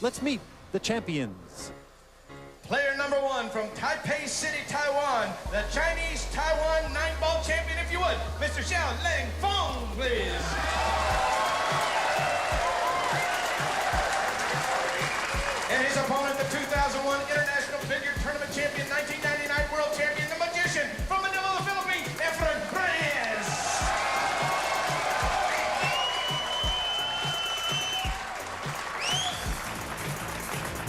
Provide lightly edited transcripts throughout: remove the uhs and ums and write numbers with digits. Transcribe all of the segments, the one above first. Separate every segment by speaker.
Speaker 1: Let's meet the champions.
Speaker 2: Player number 1 from Taipei City, Taiwan, the Chinese Taiwan 9-ball champion, if you would, Mr. Hsiao-Lang Fang, please. And his opponent, the 2001 International Billiard Tournament champion, 1999 World Champion, the magician from Manila, the Philippines, Efren Reyes.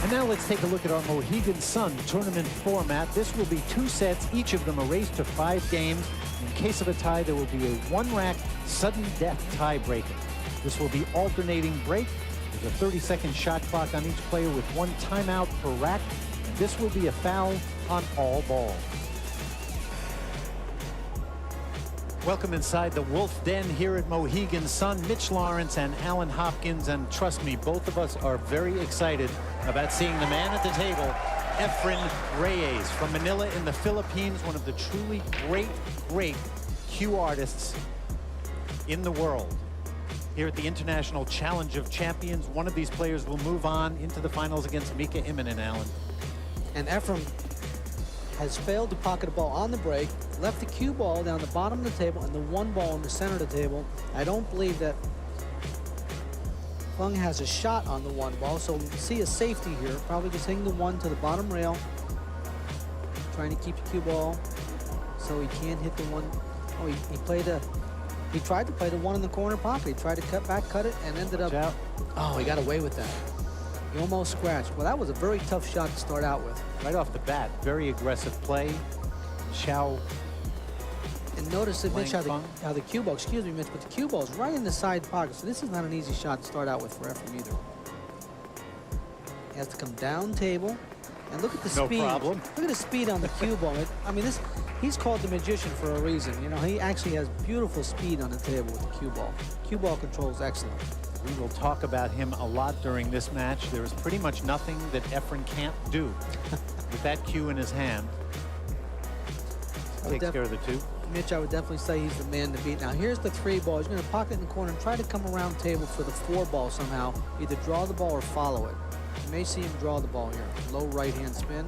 Speaker 1: And now let's take a look at our Mohegan Sun tournament format. This will be 2 sets, each of them a race to 5 games. In case of a tie, there will be a 1-rack sudden death tiebreaker. This will be alternating break. There's a 30-second shot clock on each player with 1 timeout per rack. And this will be a foul on all balls. Welcome inside the Wolf Den here at Mohegan Sun. Mitch Lawrence and Alan Hopkins, and trust me, both of us are very excited about seeing the man at the table, Efren Reyes from Manila in the Philippines, one of the truly great cue artists in the world. Here at the International Challenge of Champions, one of these players will move on into the finals against Mika Immonen, Alan.
Speaker 3: And Efren has failed to pocket a ball on the break, left the cue ball down the bottom of the table and the 1 ball in the center of the table. I don't believe that Fang has a shot on the 1 ball, so we see a safety here. Probably just hitting the 1 to the bottom rail, trying to keep the cue ball so he can't hit the 1. Oh, he tried to play the 1 in the corner pocket. He tried to cut it, and ended up. Oh, he got away with that. He almost scratched. Well, that was a very tough shot to start out with.
Speaker 1: Right off the bat, very aggressive play. Hsiao.
Speaker 3: And notice that Mitch, how the cue ball, excuse me, Mitch, but the cue ball is right in the side pocket. So this is not an easy shot to start out with for Efren either. He has to come down table. And look at the speed.
Speaker 1: No problem.
Speaker 3: Look at the speed on the cue ball. I mean, he's called the magician for a reason. You know, he actually has beautiful speed on the table with the cue ball. Cue ball control is excellent.
Speaker 1: We will talk about him a lot during this match. There is pretty much nothing that Efren can't do with that cue in his hand. Takes care of the 2.
Speaker 3: Mitch, I would definitely say he's the man to beat. Now, here's the 3 ball. He's going to pocket in the corner and try to come around table for the 4 ball somehow. Either draw the ball or follow it. You may see him draw the ball here. Low right-hand spin.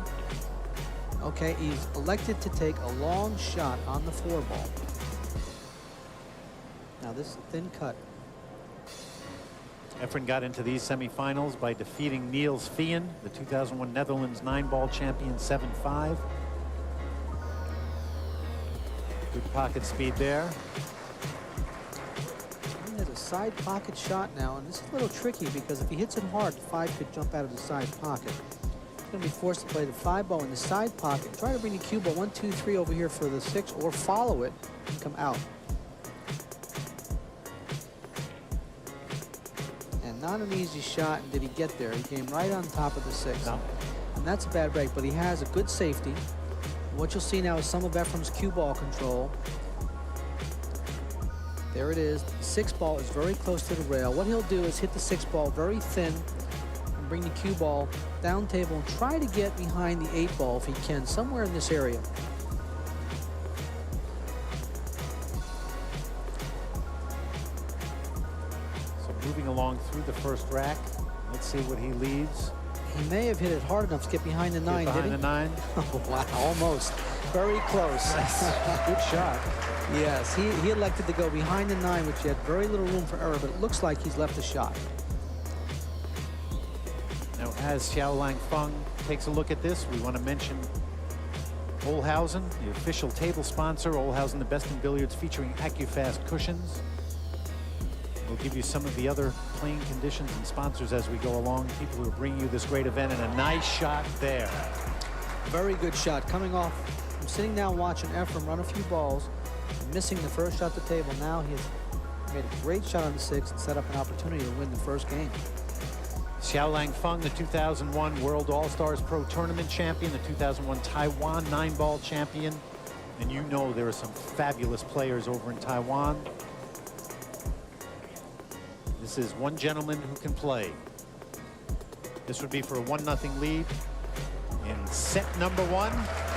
Speaker 3: Okay, he's elected to take a long shot on the 4 ball. Now, this is a thin cut.
Speaker 1: Efren got into these semifinals by defeating Niels Fien, the 2001 Netherlands 9-ball champion, 7-5. Good pocket speed there.
Speaker 3: There's a side pocket shot now, and this is a little tricky because if he hits it hard, the 5 could jump out of the side pocket. He's going to be forced to play the 5 ball in the side pocket. Try to bring the cue ball 1, 2, 3 over here for the 6, or follow it and come out. Not an easy shot, and did he get there? He came right on top of the 6.
Speaker 1: No.
Speaker 3: And that's a bad break, but he has a good safety. What you'll see now is some of Efren's cue ball control. There it is. The 6 ball is very close to the rail. What he'll do is hit the 6 ball very thin and bring the cue ball down table and try to get behind the 8 ball if he can, somewhere in this area.
Speaker 1: Moving along through the first rack. Let's see what he leads.
Speaker 3: He may have hit it hard enough to get behind the 9,
Speaker 1: behind
Speaker 3: did he?
Speaker 1: the 9.
Speaker 3: Oh, wow, almost. Very close.
Speaker 1: Good shot.
Speaker 3: Yes, he elected to go behind the 9, which he had very little room for error, but it looks like he's left a shot.
Speaker 1: Now, as Hsiao-Lang Fang takes a look at this, we want to mention Olhausen, the official table sponsor. Olhausen, the best in billiards, featuring AccuFast cushions. We'll give you some of the other playing conditions and sponsors as we go along. People who are bringing you this great event, and a nice shot there.
Speaker 3: Very good shot. Coming off, I'm sitting down watching Efren run a few balls, missing the first shot at the table. Now he has made a great shot on the 6 and set up an opportunity to win the first game.
Speaker 1: Hsiao-Lang Fang, the 2001 World All-Stars Pro Tournament champion, the 2001 Taiwan 9-ball champion. And you know there are some fabulous players over in Taiwan. This is one gentleman who can play. This would be for a 1-0 lead in set number 1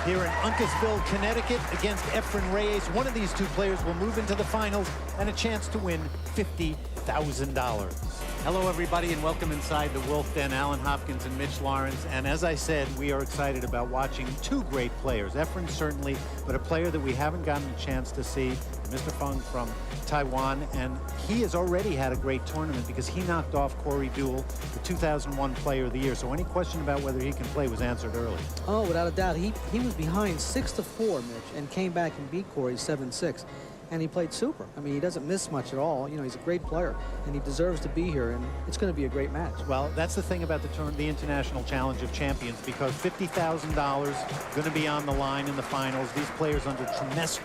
Speaker 1: here in Uncasville, Connecticut against Efren Reyes. One of these 2 players will move into the finals and a chance to win $50,000. Hello, everybody, and welcome inside the Wolf Den. Alan Hopkins and Mitch Lawrence. And as I said, we are excited about watching two great players. Efren certainly, but a player that we haven't gotten a chance to see, Mr. Fang from Taiwan. And he has already had a great tournament because he knocked off Corey Deuel, the 2001 Player of the Year. So any question about whether he can play was answered early.
Speaker 3: Oh, without a doubt. He was behind 6-4, Mitch, and came back and beat Corey 7-6. And he played super. I mean, he doesn't miss much at all. You know, he's a great player, and he deserves to be here, and it's going to be a great match.
Speaker 1: Well, that's the thing about the International Challenge of Champions, because $50,000 going to be on the line in the finals. These players under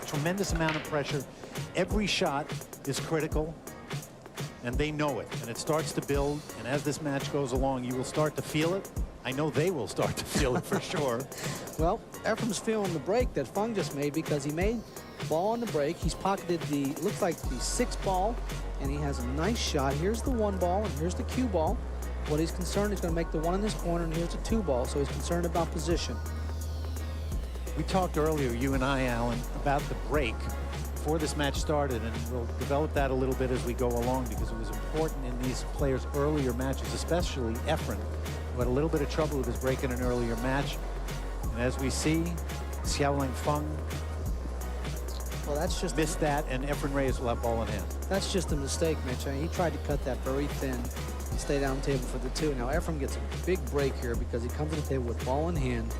Speaker 1: tremendous amount of pressure. Every shot is critical, and they know it, and it starts to build. And as this match goes along, you will start to feel it. I know they will start to feel it for sure.
Speaker 3: Well, Efren's feeling the break that Fang just made because he made ball on the break. He's pocketed the, looks like the 6 ball, and he has a nice shot. Here's the 1 ball, and here's the cue ball. What he's concerned, he's going to make the 1 in this corner, and here's the 2 ball, so he's concerned about position.
Speaker 1: We talked earlier, you and I, Alan, about the break before this match started, and we'll develop that a little bit as we go along because it was important in these players' earlier matches, especially Efren, who had a little bit of trouble with his break in an earlier match. And as we see, Hsiao-Lang Fang missed that, and Efren Reyes will have ball in hand.
Speaker 3: That's just a mistake, Mitch. I mean, he tried to cut that very thin, stay down the table for the 2. Now, Efren gets a big break here because he comes to the table with ball in hand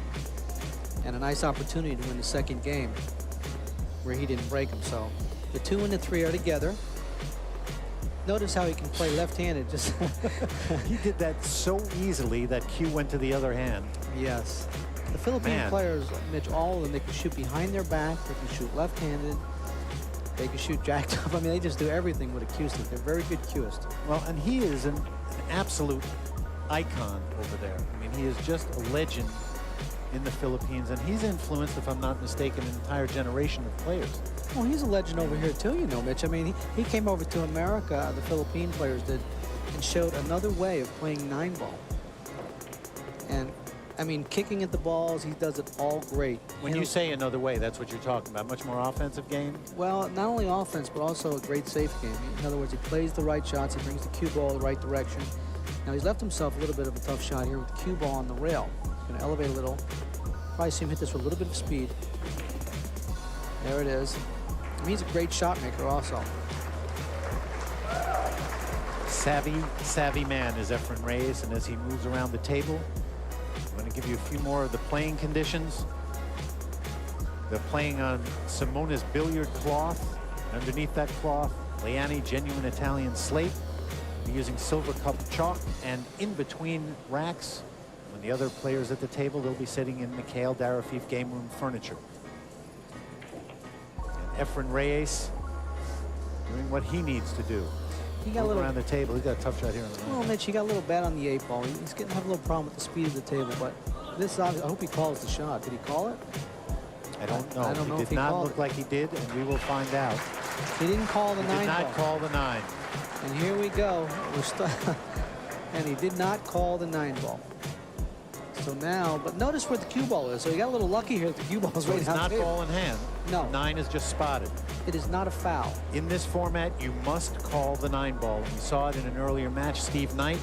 Speaker 3: and a nice opportunity to win the second game where he didn't break him. So the 2 and the 3 are together. Notice how he can play left-handed. Just
Speaker 1: he did that so easily that cue went to the other hand.
Speaker 3: Yes. The Philippine players, Mitch, all of them, they can shoot behind their back, they can shoot left-handed, they can shoot jacked up. I mean, they just do everything with a cue stick. They're very good cueists.
Speaker 1: Well, and he is an absolute icon over there. I mean, he is just a legend in the Philippines, and he's influenced, if I'm not mistaken, an entire generation of players.
Speaker 3: Well, he's a legend over here too, you know, Mitch. I mean, he came over to America, the Philippine players did, and showed another way of playing 9-ball. And I mean, kicking at the balls, he does it all great.
Speaker 1: When you say another way, that's what you're talking about. Much more offensive game?
Speaker 3: Well, not only offense, but also a great safe game. In other words, he plays the right shots. He brings the cue ball the right direction. Now, he's left himself a little bit of a tough shot here with the cue ball on the rail. He's going to elevate a little. Probably see him hit this with a little bit of speed. There it is. I mean, he's a great shot maker also.
Speaker 1: Savvy man is Efren Reyes, and as he moves around the table, I'm going to give you a few more of the playing conditions. They're playing on Simona's billiard cloth. Underneath that cloth, Leani genuine Italian slate. They're using silver cup chalk, and in between racks, when the other players at the table, they'll be sitting in Mikhail Darafif game room furniture. And Efren Reyes doing what he needs to do.
Speaker 3: He got a little
Speaker 1: around the table. He's got a tough shot here.
Speaker 3: Well, Mitch, he got a little bad on the 8 ball. He's getting have a little problem with the speed of the table, but this I hope he calls the shot. Did he call it?
Speaker 1: I don't know.
Speaker 3: I don't know
Speaker 1: It
Speaker 3: if
Speaker 1: did
Speaker 3: he
Speaker 1: not
Speaker 3: called
Speaker 1: look
Speaker 3: it.
Speaker 1: like he did, and we will find out.
Speaker 3: He didn't call the 9 ball.
Speaker 1: Did not call the 9.
Speaker 3: And here we go. And he did not call the 9 ball. So now, but notice where the cue ball is. So he got a little lucky here that the cue ball is right
Speaker 1: It's
Speaker 3: down
Speaker 1: not
Speaker 3: the table.
Speaker 1: ball in hand.
Speaker 3: No.
Speaker 1: 9 is just spotted.
Speaker 3: It is not a foul.
Speaker 1: In this format, you must call the 9 ball. We saw it in an earlier match. Steve Knight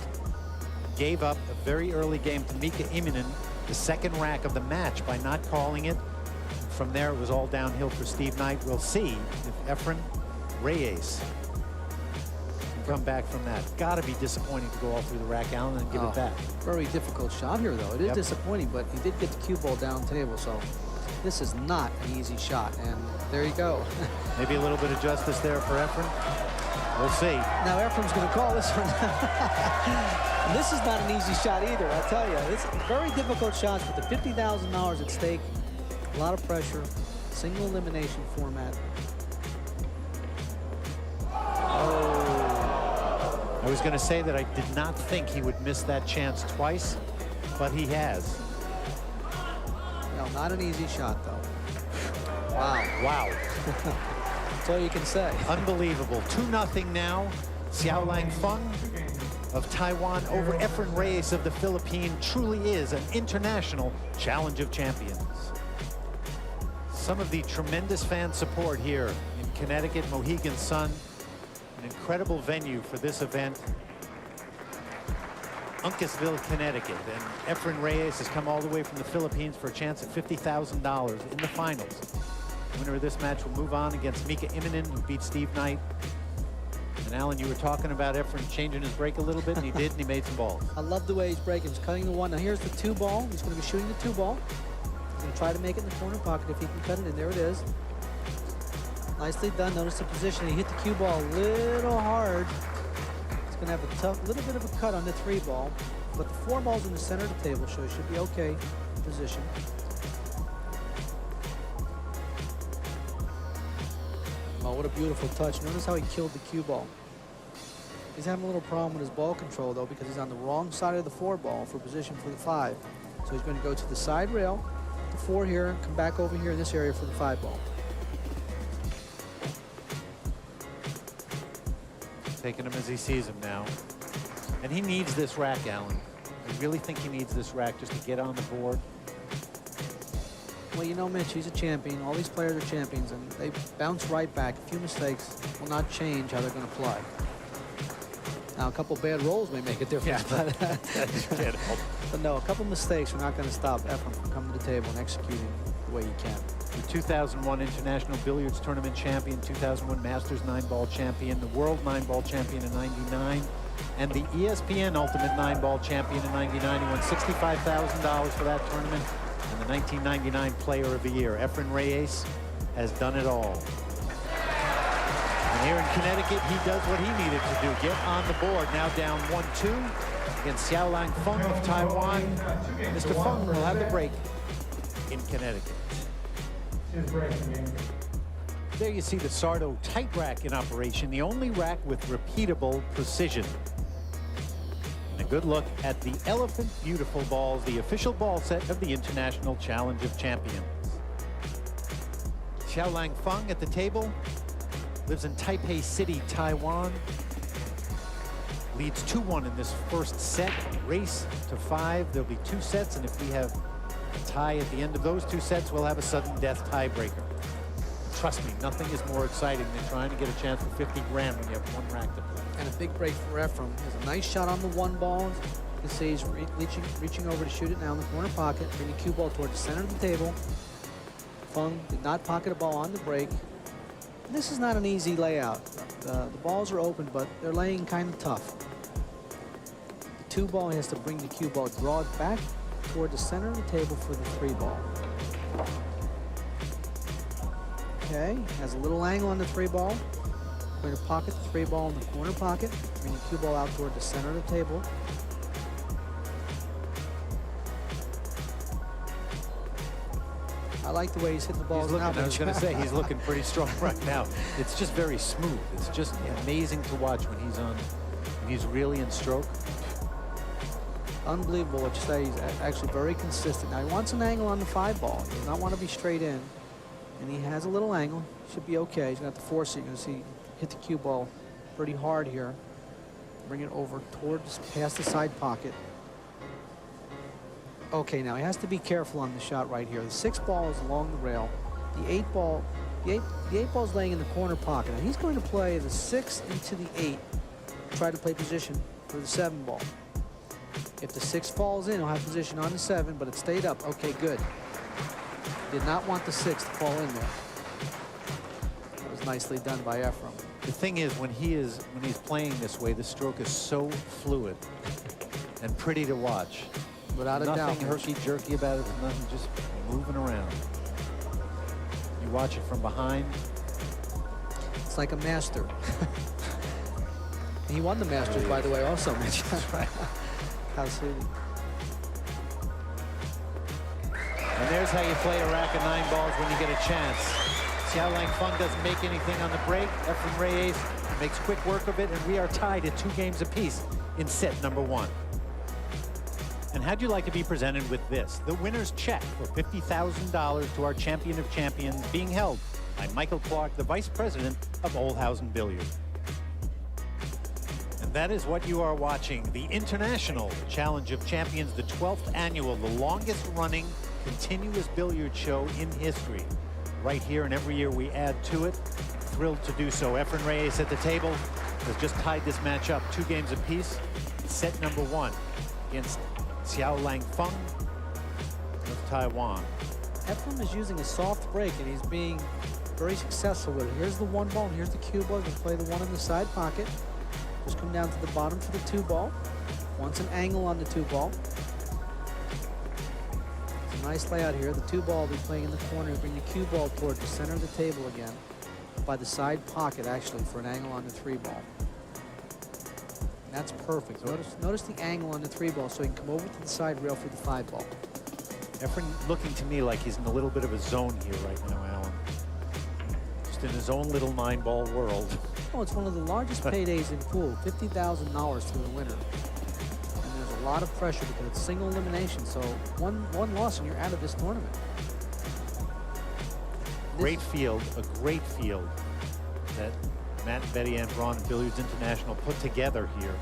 Speaker 1: gave up a very early game to Mika Immonen, the second rack of the match, by not calling it. From there, it was all downhill for Steve Knight. We'll see if Efren Reyes can come back from that. Got to be disappointing to go all through the rack, Alan, and give it back.
Speaker 3: Very difficult shot here, though. It is disappointing, but he did get the cue ball down table, so this is not an easy shot. And there you go.
Speaker 1: Maybe a little bit of justice there for Efren. We'll see.
Speaker 3: Now Efren's going to call this one. And this is not an easy shot either, I'll tell you. It's very difficult shots with the $50,000 at stake. A lot of pressure. Single elimination format.
Speaker 1: I was going to say that I did not think he would miss that chance twice, but he has.
Speaker 3: No, not an easy shot, though. Wow.
Speaker 1: Wow.
Speaker 3: That's all you can say.
Speaker 1: Unbelievable. 2-0 now. Hsiao-Lang Fang of Taiwan over Efren Reyes of the Philippines. Truly is an international challenge of champions. Some of the tremendous fan support here in Connecticut, Mohegan Sun. An incredible venue for this event. Uncasville, Connecticut. And Efren Reyes has come all the way from the Philippines for a chance at $50,000 in the finals. The winner of this match will move on against Mika Immonen, who beat Steve Knight. And Alan, you were talking about Efren changing his break a little bit, and he did, and he made some balls.
Speaker 3: I love the way he's breaking. He's cutting the one. Now here's the 2-ball. He's going to be shooting the 2-ball. He's going to try to make it in the corner pocket if he can cut it, and there it is. Nicely done. Notice the position. He hit the cue ball a little hard. He's going to have a tough, little bit of a cut on the 3-ball, but the 4-ball's in the center of the table, so he should be okay position. Oh, what a beautiful touch. Notice how he killed the cue ball. He's having a little problem with his ball control, though, because he's on the wrong side of the 4-ball for position for the 5. So he's going to go to the side rail, the 4 here, and come back over here in this area for the 5-ball.
Speaker 1: Taking him as he sees him now. And he needs this rack, Alan. I really think he needs this rack just to get on the board.
Speaker 3: Well, you know, Mitch, he's a champion. All these players are champions, and they bounce right back. A few mistakes will not change how they're going to play. Now, a couple bad rolls may make a difference, but no, a couple mistakes are not going to stop Efren from coming to the table and executing the way he can.
Speaker 1: The 2001 International Billiards Tournament champion, 2001 Masters 9-ball champion, the World 9-ball champion in '99, and the ESPN Ultimate 9-ball champion in '99. He won $65,000 for that tournament, and the 1999 Player of the Year. Efren Reyes has done it all. And here in Connecticut, he does what he needed to do, get on the board. Now down 1-2 against Hsiao-Lang Fang of Taiwan. Mr. Fang will have the break in Connecticut. There you see the Sardo tight rack in operation, the only rack with repeatable precision. And a good look at the Elephant Beautiful balls, the official ball set of the International Challenge of Champions. Hsiao-Lang Fang at the table, lives in Taipei City, Taiwan. Leads 2-1 in this first set, race to 5. There'll be 2 sets, and if we have a tie at the end of those 2 sets, we'll have a sudden death tiebreaker. Trust me, nothing is more exciting than trying to get a chance for 50 grand when you have 1 rack to play.
Speaker 3: And a big break for Efren. He has a nice shot on the 1-ball. You can see he's reaching over to shoot it now in the corner pocket, bring the cue ball toward the center of the table. Fang did not pocket a ball on the break. And this is not an easy layout. The balls are open, but they're laying kind of tough. The 2-ball, he has to bring the cue ball, draw it back toward the center of the table for the 3-ball. Okay, has a little angle on the 3-ball. Going to pocket the 3-ball in the corner pocket, bring the cue ball out toward the center of the table. I like the way he's hitting the balls now.
Speaker 1: I was going to say, he's looking pretty strong right now. It's just very smooth. It's just amazing to watch when he's on, when he's really in stroke.
Speaker 3: Unbelievable what you say. He's actually very consistent. Now, he wants an angle on the 5-ball. He does not want to be straight in. And he has a little angle. Should be okay. He's going to have to force it. You're going to see hit the cue ball pretty hard here. Bring it over towards past the side pocket. Okay, now he has to be careful on the shot right here. The 6-ball is along the rail. The 8-ball, the 8-ball is laying in the corner pocket. And he's going to play the 6 into the 8. Try to play position for the 7-ball. If the 6 falls in, he'll have position on the 7, but it stayed up. Okay, good. Did not want the 6 to fall in there. That was nicely done by Efren.
Speaker 1: The thing is, when he's playing this way, the stroke is so fluid and pretty to watch.
Speaker 3: Without a doubt.
Speaker 1: Nothing herky-jerky about it. There's nothing, just moving around. You watch it from behind.
Speaker 3: It's like a master. He won the Masters, by the way, also, Mitch.
Speaker 1: That's right.
Speaker 3: How sweet.
Speaker 1: And there's how you play a rack of 9 balls when you get a chance. Hsiao-Lang Fang doesn't make anything on the break. Efren Reyes makes quick work of it, and we are tied at 2 games apiece in set number 1. And how'd you like to be presented with this? The winner's check for $50,000 to our champion of champions, being held by Michael Clark, the vice president of Olhausen Billiard. And that is what you are watching, the International Challenge of Champions, the 12th annual, the longest running continuous billiard show in history. Right here, and every year we add to it. Thrilled to do so. Efren Reyes at the table has just tied this match up 2 games apiece. Set number 1. against Hsiao-Lang Fang of Taiwan.
Speaker 3: Efren is using a soft break, and he's being very successful with it. Here's the 1 ball, and here's the cue ball. He's going to play the 1 in the side pocket. Just come down to the bottom for the 2 ball. Wants an angle on the 2 ball. It's a nice layout here. The 2 ball will be playing in the corner. Bring the cue ball towards the center of the table again, by the side pocket actually, for an angle on the 3 ball. That's perfect. Notice the angle on the 3 ball, so he can come over to the side rail for the 5 ball.
Speaker 1: Efren looking to me like he's in a little bit of a zone here right now, Alan. Just in his own little 9-ball world.
Speaker 3: Oh, it's one of the largest paydays in pool, $50,000 to the winner. And there's a lot of pressure because it's single elimination, so one loss and you're out of this tournament.
Speaker 1: Great field, a great field that Matt and Betty and Braun and Billiards International put together here.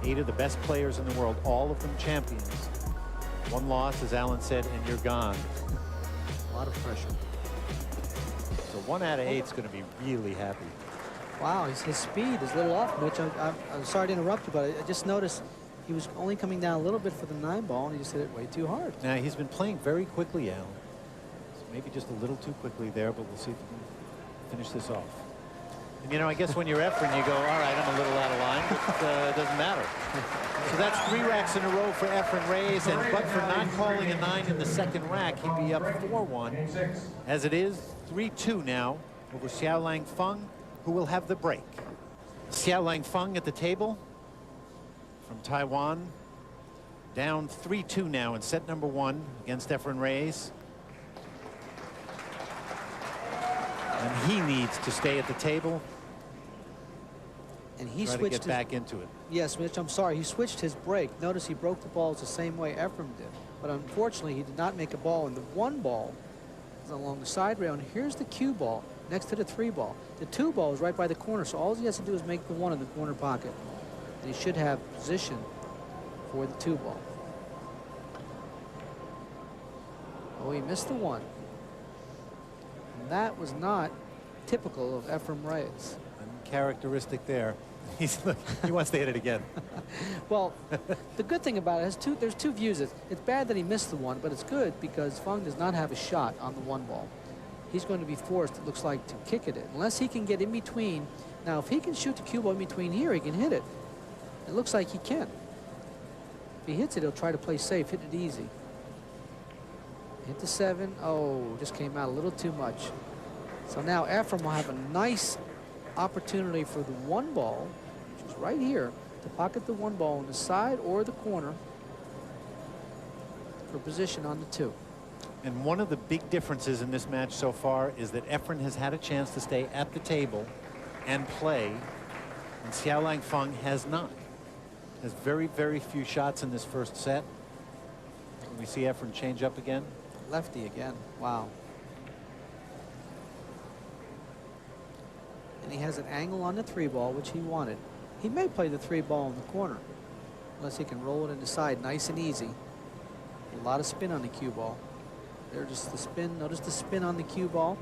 Speaker 1: 8 of the best players in the world, all of them champions. 1 loss, as Alan said, and you're gone.
Speaker 3: A lot of pressure.
Speaker 1: So 1 out of 8 is going to be really happy.
Speaker 3: Wow, his speed is a little off, Mitch. I'm sorry to interrupt you, but I just noticed he was only coming down a little bit for the 9 ball, and he just hit it way too hard.
Speaker 1: Now, he's been playing very quickly, Alan. So maybe just a little too quickly there, but we'll see if we can finish this off. And, you know, I guess when you're Efren, you go, all right, I'm a little out of line, but it doesn't matter. So that's 3 racks in a row for Efren Reyes, and but for not calling a 9 in the 2nd rack, he'd be up 4-1. As it is, 3-2 now over Hsiao-Lang Fang, who will have the break. Hsiao-Lang Fang at the table from Taiwan, down 3-2 now in set number 1 against Efren Reyes. And he needs to stay at the table.
Speaker 3: And he
Speaker 1: try
Speaker 3: switched
Speaker 1: to get back into it.
Speaker 3: Yes, Mitch, I'm sorry. He switched his break. Notice he broke the balls the same way Efren did. But unfortunately, he did not make a ball. And the 1 ball is along the side rail. And here's the cue ball next to the 3 ball. The 2 ball is right by the corner. So all he has to do is make the 1 in the corner pocket. And he should have position for the 2 ball. Oh, he missed the 1. And that was not typical of Efren Reyes.
Speaker 1: Uncharacteristic there. He wants to hit it again.
Speaker 3: Well, the good thing about it is there's 2 views. It's bad that he missed the 1, but it's good because Fang does not have a shot on the 1 ball. He's going to be forced, it looks like, to kick it in. Unless he can get in between. Now, if he can shoot the cue ball in between here, he can hit it. It looks like he can. If he hits it, he'll try to play safe, hit it easy. Hit the 7. Oh, just came out a little too much. So now Efren will have a nice opportunity for the 1 ball, which is right here, to pocket the 1 ball on the side or the corner for position on the 2.
Speaker 1: And one of the big differences in this match so far is that Efren has had a chance to stay at the table and play, and Hsiao-Lang Fang has not. Has very, very few shots in this first set. Can we see Efren change up again?
Speaker 3: Lefty again. Wow. And he has an angle on the 3 ball, which he wanted. He may play the 3 ball in the corner, unless he can roll it in the side nice and easy. A lot of spin on the cue ball. There, just the spin. Notice the spin on the cue ball.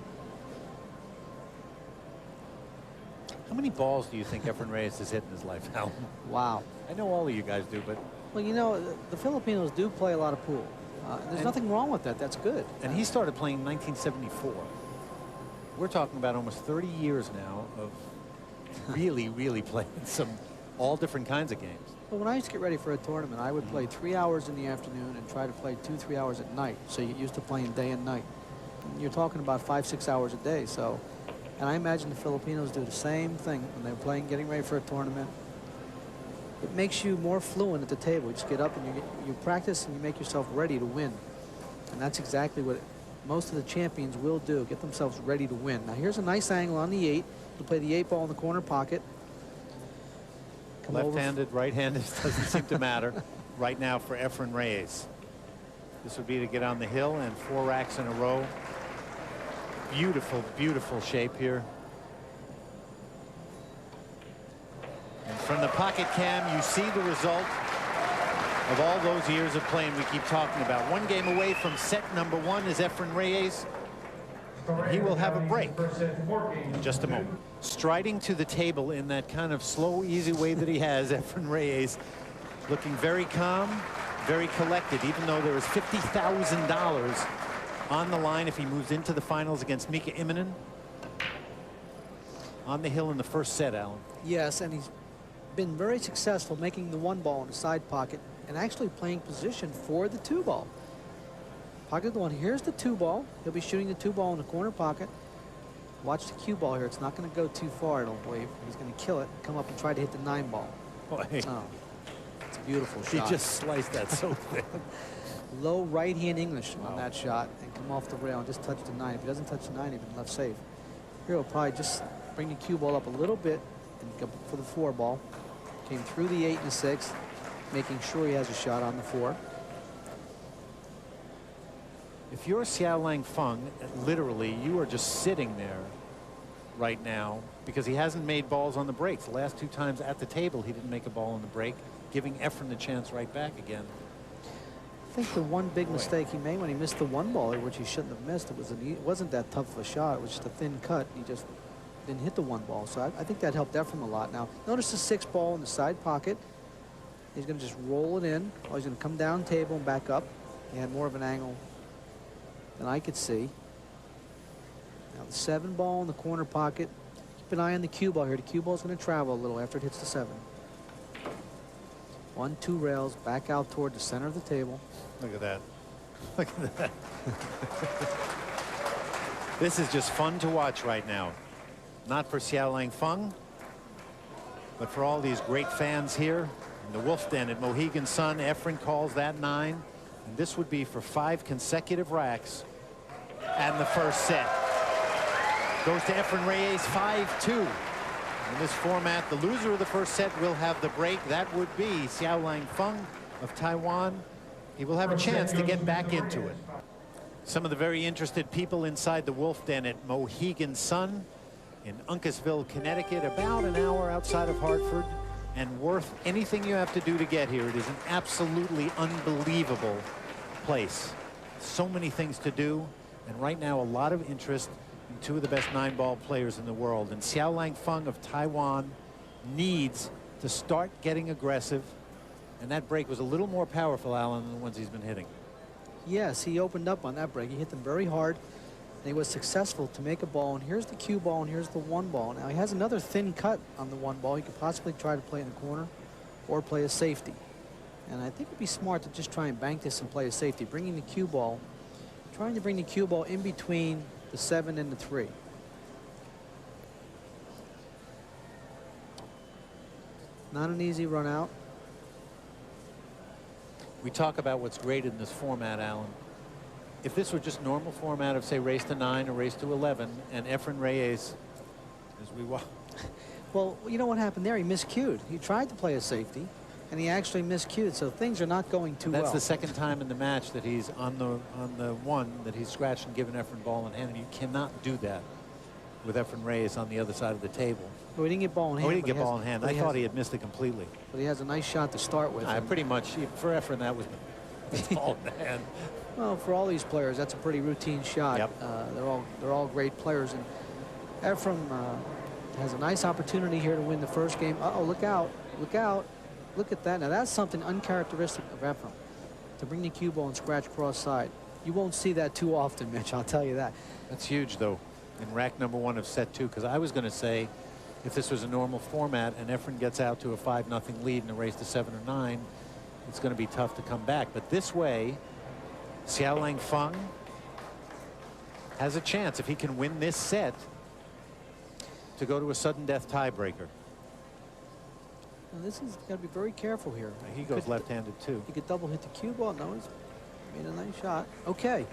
Speaker 1: How many balls do you think Efren Reyes has hit in his life, Alan?
Speaker 3: Wow.
Speaker 1: I know all of you guys do, but...
Speaker 3: Well, you know, the Filipinos do play a lot of pool. There's nothing wrong with that. That's good.
Speaker 1: And he started playing in 1974. We're talking about almost 30 years now of really, really playing some all different kinds of games.
Speaker 3: Well, when I used to get ready for a tournament, I would play 3 hours in the afternoon and try to play 2-3 hours at night. So you used to playing day and night. And you're talking about 5-6 hours a day. So, and I imagine the Filipinos do the same thing when they're playing, getting ready for a tournament. It makes you more fluent at the table. You just get up and you practice and you make yourself ready to win. And that's exactly what most of the champions will do, get themselves ready to win. Now here's a nice angle on the 8. You'll play the 8 ball in the corner pocket.
Speaker 1: Left-handed, right-handed, doesn't seem to matter right now for Efren Reyes. This would be to get on the hill and 4 racks in a row. Beautiful, beautiful shape here. And from the pocket cam, you see the result of all those years of playing we keep talking about. 1 game away from set number 1 is Efren Reyes. And he will have a break in just a moment. Striding to the table in that kind of slow, easy way that he has, Efren Reyes looking very calm, very collected, even though there is $50,000 on the line if he moves into the finals against Mika Immonen. On the hill in the first set, Alan.
Speaker 3: Yes, and he's been very successful making the 1 ball in the side pocket and actually playing position for the 2 ball. Pocket the 1. Here's the 2 ball. He'll be shooting the 2 ball in the corner pocket. Watch the cue ball here. It's not going to go too far, I don't believe. He's going to kill it, come up and try to hit the 9 ball.
Speaker 1: Boy.
Speaker 3: Oh, it's a beautiful
Speaker 1: He
Speaker 3: shot.
Speaker 1: just sliced that so thin.
Speaker 3: Low right-hand English on that shot and come off the rail and just touch the 9. If he doesn't touch the 9, he's been left safe. Here he'll probably just bring the cue ball up a little bit and go for the 4 ball. Came through the 8 and the 6, making sure he has a shot on the 4.
Speaker 1: If you're Hsiao-Lang Fang, literally, you are just sitting there right now because he hasn't made balls on the breaks. The last 2 times at the table, he didn't make a ball on the break, giving Efren the chance right back again.
Speaker 3: I think the one big mistake he made when he missed the 1 baller, which he shouldn't have missed, it wasn't that tough of a shot. It was just a thin cut. He just didn't hit the 1 ball. So I think that helped Efren a lot. Now, notice the 6 ball in the side pocket. He's going to just roll it in. Or he's going to come down table and back up. He had more of an angle than I could see. Now the 7 ball in the corner pocket. Keep an eye on the cue ball here. The cue ball is going to travel a little after it hits the 7. 1, 2 rails, back out toward the center of the table.
Speaker 1: Look at that. Look at that. This is just fun to watch right now. Not for Hsiao-Lang Fang, but for all these great fans here in the Wolf Den at Mohegan Sun. Efren calls that 9. And this would be for 5 consecutive racks. And the first set goes to Efren Reyes, 5-2. In this format, the loser of the first set will have the break. That would be Hsiao-Lang Fang of Taiwan. He will have a chance to get back into it. Some of the very interested people inside the Wolf Den at Mohegan Sun in Uncasville, Connecticut, about an hour outside of Hartford, and worth anything you have to do to get here. It is an absolutely unbelievable place. So many things to do, and right now a lot of interest in 2 of the best 9-ball players in the world. And Hsiao-Lang Fang of Taiwan needs to start getting aggressive, and that break was a little more powerful, Alan, than the ones he's been hitting.
Speaker 3: Yes, he opened up on that break. He hit them very hard, and he was successful to make a ball. And here's the cue ball, and here's the 1 ball. Now he has another thin cut on the 1 ball. He could possibly try to play in the corner or play a safety. And I think it'd be smart to just try and bank this and play a safety, bringing the cue ball, trying to bring the cue ball in between the 7 and the 3. Not an easy run out.
Speaker 1: We talk about what's great in this format, Alan. If this were just normal format of, say, race to 9 or race to 11, and Efren Reyes, as we walk.
Speaker 3: Well, you know what happened there? He miscued. He tried to play a safety, and he actually miscued. So things are not going too well.
Speaker 1: That's the second time in the match that he's on the 1 that he's scratched and given Efren ball in hand. And you cannot do that with Efren Reyes on the other side of the table.
Speaker 3: Well, he didn't get ball in hand.
Speaker 1: Oh, he didn't get ball in hand. I thought he had missed it completely.
Speaker 3: But he has a nice shot to start with.
Speaker 1: Pretty much, for Efren, that was ball in hand.
Speaker 3: Well, for all these players, that's a pretty routine shot.
Speaker 1: Yep.
Speaker 3: They're all great players, and Efren has a nice opportunity here to win the first game. Uh-oh, look out, look out. Look at that. Now that's something uncharacteristic of Efren, to bring the cue ball and scratch cross side. You won't see that too often, Mitch, I'll tell you that.
Speaker 1: That's huge, though, in rack number 1 of set 2, because I was going to say if this was a normal format and Efren gets out to a 5-0 lead in a race to 7 or 9, it's going to be tough to come back. But this way, Hsiao-Lang Fang has a chance, if he can win this set, to go to a sudden death tiebreaker.
Speaker 3: Now this is got to be very careful here.
Speaker 1: He goes left-handed too.
Speaker 3: He could double hit the cue ball. No, he's made a nice shot. Okay.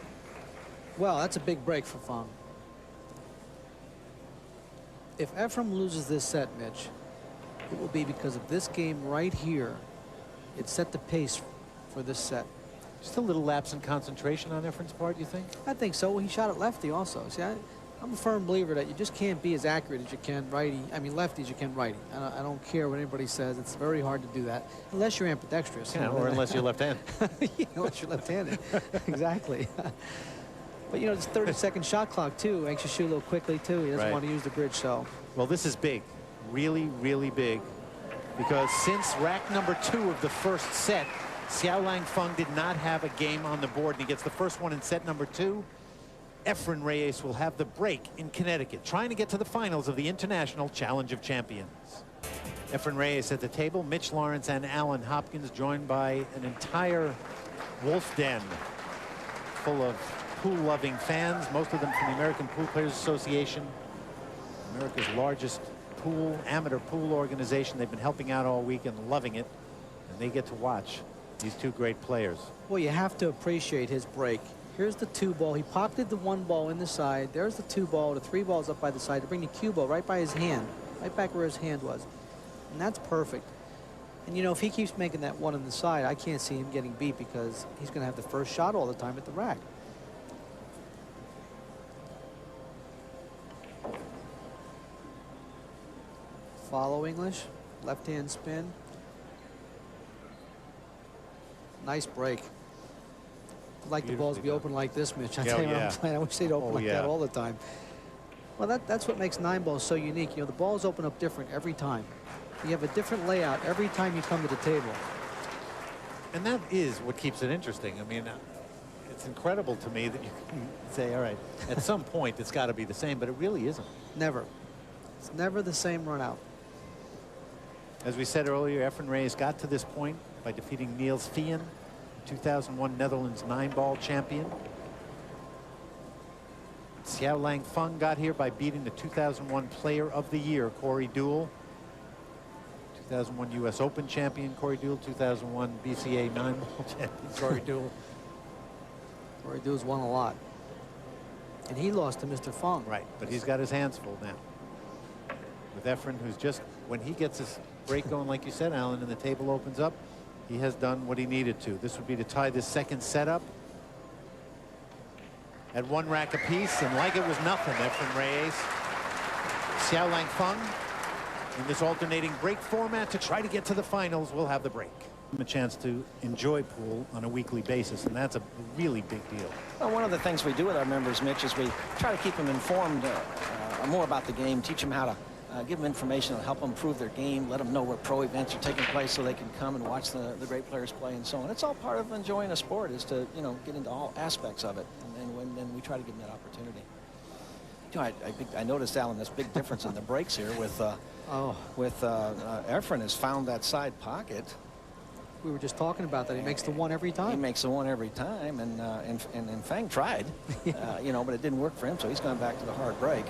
Speaker 3: Well, that's a big break for Fang. If Efren loses this set, Mitch, it will be because of this game right here. It set the pace for this set.
Speaker 1: Just a little lapse in concentration on Efren's part, you think?
Speaker 3: I think so. Well, he shot it lefty also. See, I'm a firm believer that you just can't be as accurate as you can righty. I mean, lefty as you can righty. I don't care what anybody says. It's very hard to do that unless you're ambidextrous.
Speaker 1: Yeah, or unless you're left-handed.
Speaker 3: Yeah, unless you're left-handed. Exactly. But, you know, it's 30-second shot clock, too. Makes you shoot a little quickly, too. He doesn't want to use the bridge, so.
Speaker 1: Well, this is big. Really, really big because since rack number 2 of the first set, Hsiao-Lang Fang did not have a game on the board, and he gets the first one in set number 2. Efren Reyes will have the break in Connecticut, trying to get to the finals of the International Challenge of Champions. Efren Reyes at the table, Mitch Lawrence and Alan Hopkins, joined by an entire Wolf Den full of pool-loving fans, most of them from the American Pool Players Association, America's largest amateur pool organization. They've been helping out all week and loving it, and they get to watch these two great players.
Speaker 3: Well, you have to appreciate his break. Here's the 2 ball. He pocketed the 1 ball in the side. There's the 2 ball, the 3 balls up by the side to bring the cue ball right by his hand, right back where his hand was. And that's perfect. And, you know, if he keeps making that 1 on the side, I can't see him getting beat because he's going to have the first shot all the time at the rack. Follow English, left-hand spin. Nice break. I'd like the balls to be open like this, Mitch. I tell you what I'm playing. I wish they'd open like that all the time. Well, that's what makes 9 balls so unique. You know, the balls open up different every time. You have a different layout every time you come to the table.
Speaker 1: And that is what keeps it interesting. I mean, it's incredible to me that you can say, all right, at some point it's got to be the same, but it really isn't.
Speaker 3: Never. It's never the same run out.
Speaker 1: As we said earlier, Efren Reyes got to this point by defeating Niels Fien, 2001 Netherlands 9-ball champion. Hsiao-Lang Fang got here by beating the 2001 Player of the Year, Corey Deuel. 2001 U.S. Open champion, Corey Deuel. 2001 BCA 9-ball champion, Corey Deuel.
Speaker 3: Corey Deuel's won a lot. And he lost to Mr. Fang.
Speaker 1: Right, but he's got his hands full now. With Efren, who's just, when he gets his break going, like you said, Alan, and the table opens up, he has done what he needed to. This would be to tie this second setup at 1 rack apiece, and like it was nothing, Efren Reyes, Hsiao-Lang Fang, in this alternating break format to try to get to the finals, will have the break. A chance to enjoy pool on a weekly basis, and that's a really big deal.
Speaker 4: Well, one of the things we do with our members, Mitch, is we try to keep them informed more about the game, teach them how to give them information to help them improve their game, let them know where pro events are taking place so they can come and watch the great players play and so on. It's all part of enjoying a sport, is to, you know, get into all aspects of it, and then we try to give them that opportunity. You know, I noticed, Alan, this big difference in the breaks here with Efren has found that side pocket.
Speaker 3: We were just talking about that. He makes the 1 every time.
Speaker 4: He makes the 1 every time, and Fang tried, you know, but it didn't work for him, so he's gone back to the hard break.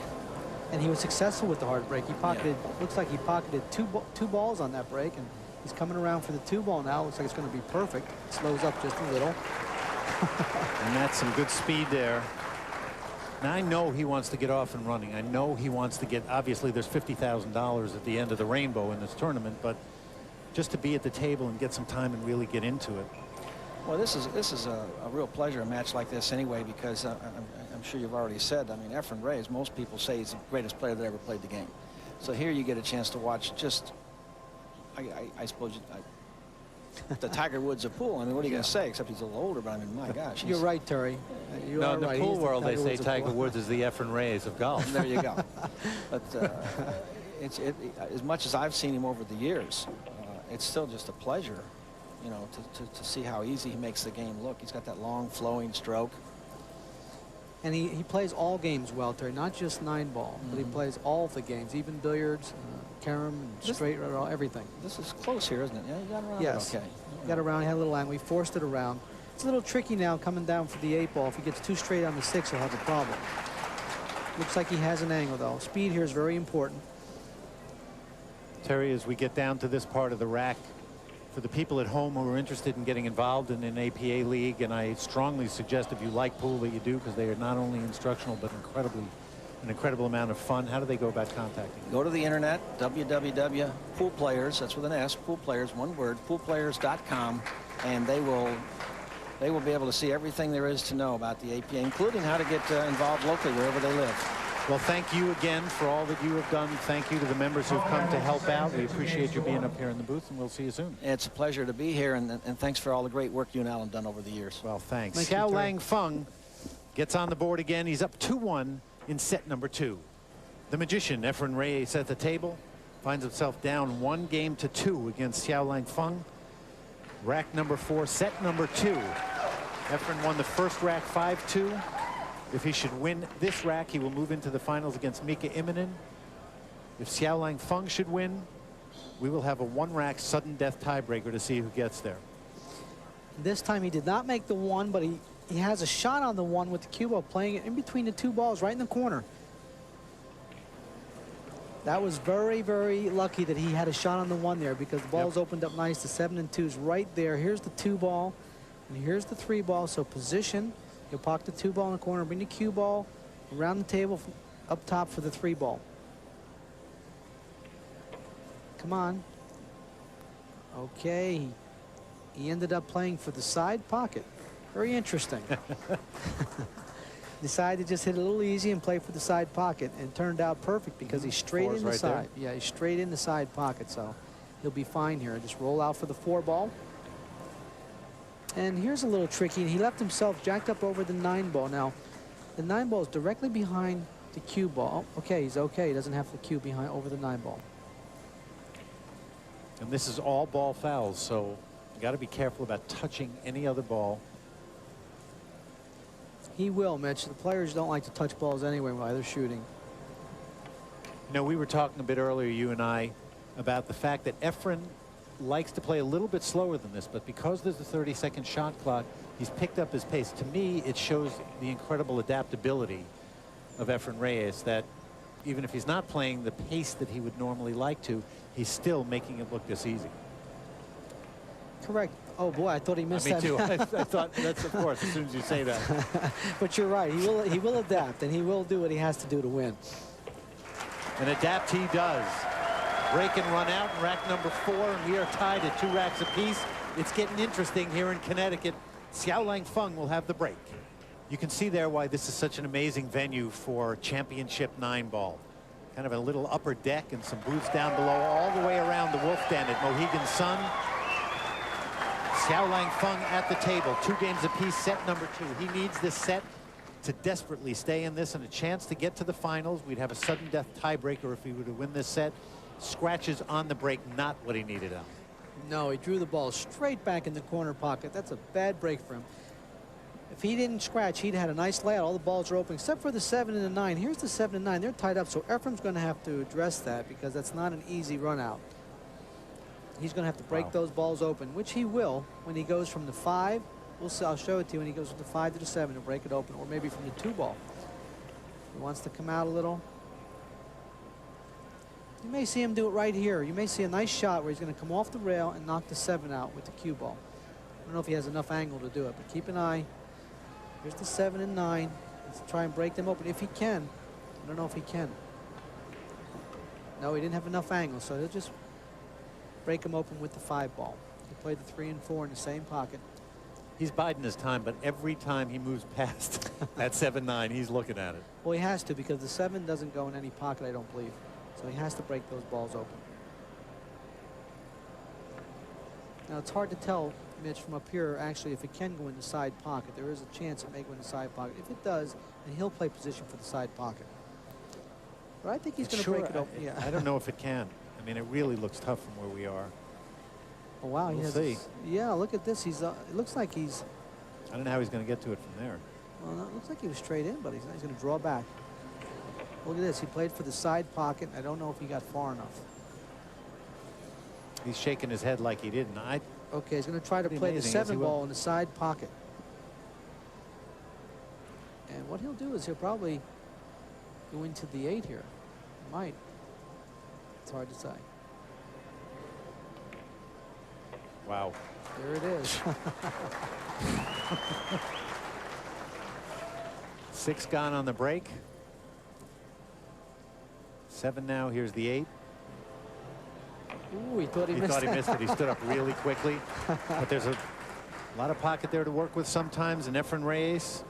Speaker 3: And he was successful with the hard break. He pocketed, looks like he pocketed two balls on that break, and he's coming around for the 2 ball now. Looks like it's going to be perfect. Slows up just a little.
Speaker 1: And that's some good speed there. Now, I know he wants to get off and running. I know he wants to get, obviously there's $50,000 at the end of the rainbow in this tournament, but just to be at the table and get some time and really get into it.
Speaker 4: Well, this is a real pleasure, a match like this anyway, because I'm sure you've already said, I mean, Efren Reyes, most people say he's the greatest player that ever played the game. So here you get a chance to watch just, I suppose, the Tiger Woods of pool. I mean, what are you going to say, except he's a little older, but I mean, my gosh.
Speaker 3: You're right, Terry. You
Speaker 1: no,
Speaker 3: are
Speaker 1: in the
Speaker 3: right.
Speaker 1: pool
Speaker 3: He's
Speaker 1: world, they say
Speaker 3: Woods
Speaker 1: Tiger Woods is the Efren Reyes of golf.
Speaker 4: There you go. But as much as I've seen him over the years, it's still just a pleasure, you know, to see how easy he makes the game look. He's got that long flowing stroke.
Speaker 3: And he plays all games well, Terry, not just 9-ball, but he plays all of the games, even billiards, carom, straight, everything.
Speaker 4: This is close here, isn't it? Yeah, you got around.
Speaker 3: Yes.
Speaker 4: Okay.
Speaker 3: Got around, had a little angle. We forced it around. It's a little tricky now coming down for the 8-ball. If he gets too straight on the 6, he'll have a problem. Looks like he has an angle, though. Speed here is very important.
Speaker 1: Terry, as we get down to this part of the rack, for the people at home who are interested in getting involved in an APA league, and I strongly suggest if you like pool that you do, because they are not only instructional but an incredible amount of fun. How do they go about contacting you?
Speaker 4: Go to the internet, www.poolplayers, that's with an S, poolplayers, one word, poolplayers.com, and they will be able to see everything there is to know about the APA, including how to get involved locally wherever they live.
Speaker 1: Well, thank you again for all that you have done. Thank you to the members who have come to help out. We appreciate you being up here in the booth, and we'll see you soon.
Speaker 4: It's a pleasure to be here, and thanks for all the great work you and Alan have done over the years.
Speaker 1: Well, thanks.
Speaker 3: Thank you,
Speaker 1: Hsiao-Lang Fang gets on the board again. He's up 2-1 in set number 2. The magician, Efren Reyes, at the table. finds himself down 1-2 against Hsiao-Lang Fang. Rack number 4, set number 2. Efren won the first rack 5-2. If he should win this rack, he will move into the finals against Mika Immonen. If Hsiao-Lang Fang should win, we will have a 1-rack sudden death tiebreaker to see who gets there.
Speaker 3: This time he did not make the 1, but he has a shot on the 1 with the cue ball, playing it in between the 2 balls right in the corner. That was very, very lucky that he had a shot on the 1 there, because the ball's opened up nice. The 7 and 2 is right there. Here's the 2 ball, and here's the 3 ball. So position, you'll pocket the 2 ball in the corner, bring the cue ball around the table up top for the 3 ball. Come on. Okay. He ended up playing for the side pocket. Very interesting. Decided to just hit a little easy and play for the side pocket, and it turned out perfect because he's straight in the side. Yeah, he's straight in the side pocket, so he'll be fine here. Just roll out for the 4 ball. And here's a little tricky. He left himself jacked up over the 9 ball. Now, the 9 ball is directly behind the cue ball. Okay, he's okay. He doesn't have the cue behind over the 9 ball.
Speaker 1: And this is all ball fouls, so you got to be careful about touching any other ball.
Speaker 3: He will, Mitch. The players don't like to touch balls anyway while they're shooting.
Speaker 1: You know, we were talking a bit earlier, you and I, about the fact that Efren likes to play a little bit slower than this, but because there's a 30-second shot clock, he's picked up his pace. To me, it shows the incredible adaptability of Efren Reyes, that even if he's not playing the pace that he would normally like to, he's still making it look this easy.
Speaker 3: Correct. Oh boy, I thought he missed that.
Speaker 1: Me too. I thought that's, of course, as soon as you say that.
Speaker 3: But you're right. He will adapt, and he will do what he has to do to win.
Speaker 1: And adapt he does. Break and run out in rack number 4, and we are tied at 2 racks apiece. It's getting interesting here in Connecticut. Hsiao-Lang Fang will have the break. You can see there why this is such an amazing venue for championship 9 ball. Kind of a little upper deck and some booths down below, all the way around the Wolf Den at Mohegan Sun. Hsiao-Lang Fang at the table, 2 games apiece, set number 2. He needs this set to desperately stay in this and a chance to get to the finals. We'd have a sudden death tiebreaker if he were to win this set. Scratches on the break, not what he needed on.
Speaker 3: No, he drew the ball straight back in the corner pocket. That's a bad break for him. If he didn't scratch, he'd had a nice layout. All the balls are open, except for the 7 and the 9. Here's the 7 and 9. They're tied up, so Efren's going to have to address that, because that's not an easy run out. He's going to have to break those balls open, which he will when he goes from the 5. We'll see, I'll show it to you when he goes from the 5 to the 7 to break it open, or maybe from the 2 ball. He wants to come out a little. You may see him do it right here. You may see a nice shot where he's going to come off the rail and knock the 7 out with the cue ball. I don't know if he has enough angle to do it, but keep an eye. Here's the 7 and 9. Let's try and break them open if he can. I don't know if he can. No, he didn't have enough angle, so he'll just break him open with the 5 ball. He played the 3 and 4 in the same pocket.
Speaker 1: He's biding his time, but every time he moves past that 7-9, he's looking at it.
Speaker 3: Well, he has to, because the 7 doesn't go in any pocket, I don't believe. So he has to break those balls open. Now, it's hard to tell, Mitch, from up here, actually, if it can go in the side pocket. There is a chance it may go in the side pocket. If it does, then he'll play position for the side pocket. But I think he's going to break it open.
Speaker 1: I don't know if it can. I mean, it really looks tough from where we are.
Speaker 3: Oh, wow.
Speaker 1: We'll see.
Speaker 3: Yeah, look at this. He's. It looks like he's.
Speaker 1: I don't know how he's going to get to it from there.
Speaker 3: Well, no, it looks like he was straight in, but he's going to draw back. Look at this. He played for the side pocket. I don't know if he got far enough.
Speaker 1: He's shaking his head like he didn't.
Speaker 3: Okay, he's going to try to play the 7 ball in the side pocket. And what he'll do is he'll probably go into the 8 here. He might. It's hard to say.
Speaker 1: Wow.
Speaker 3: There it is.
Speaker 1: 6 gone on the break. 7 now. Here's the 8.
Speaker 3: Ooh, he thought he missed
Speaker 1: it. He stood up really quickly. But there's a lot of pocket there to work with sometimes. And Efren Reyes.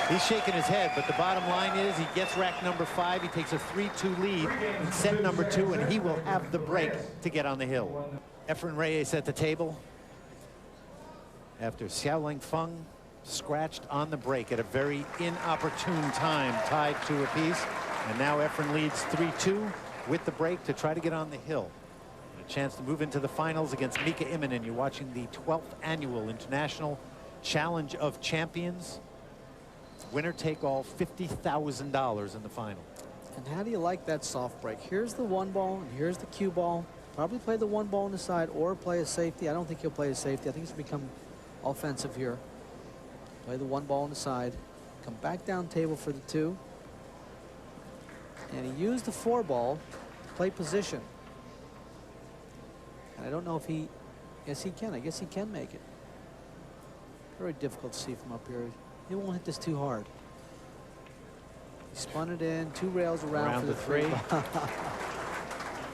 Speaker 1: He's shaking his head, but the bottom line is he gets rack number 5. He takes a 3-2 lead in set number 2, and he will have the break to get on the hill. Efren Reyes at the table after Hsiao-Lang Fang scratched on the break at a very inopportune time, tied 2 apiece. And now Efren leads 3-2 with the break to try to get on the hill. And a chance to move into the finals against Mika Immonen. You're watching the 12th annual International Challenge of Champions. Winner take all, $50,000 in the final.
Speaker 3: And how do you like that soft break? Here's the one ball, and here's the cue ball. Probably play the one ball on the side or play a safety. I don't think he'll play a safety. I think he's become offensive here. Play the one ball on the side. Come back down table for the two. And he used the four ball to play position. And I don't know if he, yes he can. I guess he can make it. Very difficult to see from up here. He won't hit this too hard. He spun it in, two rails around for the three.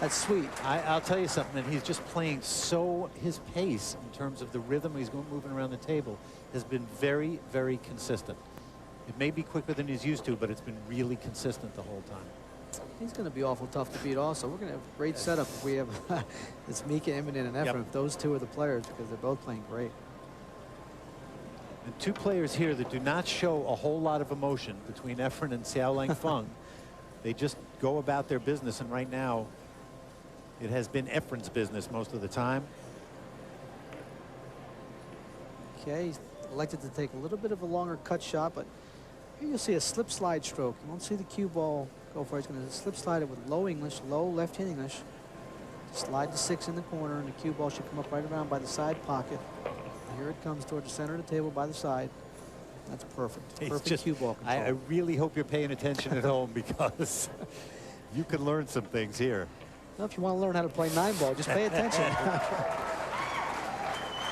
Speaker 3: That's sweet.
Speaker 1: I'll tell you something, and he's just playing so, his pace in terms of the rhythm he's going moving around the table has been very, very consistent. It may be quicker than he's used to, but it's been really consistent the whole time.
Speaker 3: He's going to be awful tough to beat also. We're going to have a great setup if we have it's Mika Immonen and Efren.
Speaker 1: Yep.
Speaker 3: If those two are the players, because they're both playing great.
Speaker 1: And two players here that do not show a whole lot of emotion between Efren and Hsiao-Lang Fang. They just go about their business, and right now it has been Efren's business most of the time.
Speaker 3: Okay, he's elected to take a little bit of a longer cut shot, but here you'll see a slip slide stroke. You won't see the cue ball go for it. He's going to slip slide it with low English, low left-hand English. Slide the 6 in the corner, and the cue ball should come up right around by the side pocket. Here it comes toward the center of the table by the side. That's perfect. Perfect cue ball control.
Speaker 1: I really hope you're paying attention at home, because you can learn some things here.
Speaker 3: Well, if you want to learn how to play 9-ball, just pay attention.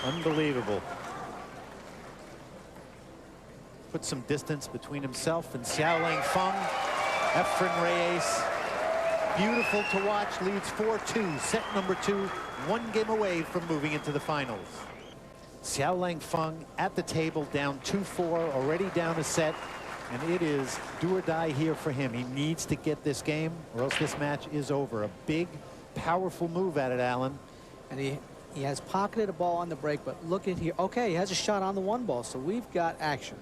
Speaker 1: Unbelievable. Put some distance between himself and Hsiao-Lang Fang. Efren Reyes, beautiful to watch, leads 4-2, set number 2, 1 game away from moving into the finals. Hsiao-Lang Fang at the table, down 2-4, already down a set, and it is do or die here for him. He needs to get this game, or else this match is over. A big, powerful move at it, Alan.
Speaker 3: And he has pocketed a ball on the break, but look at here. Okay, he has a shot on the 1 ball, so we've got action.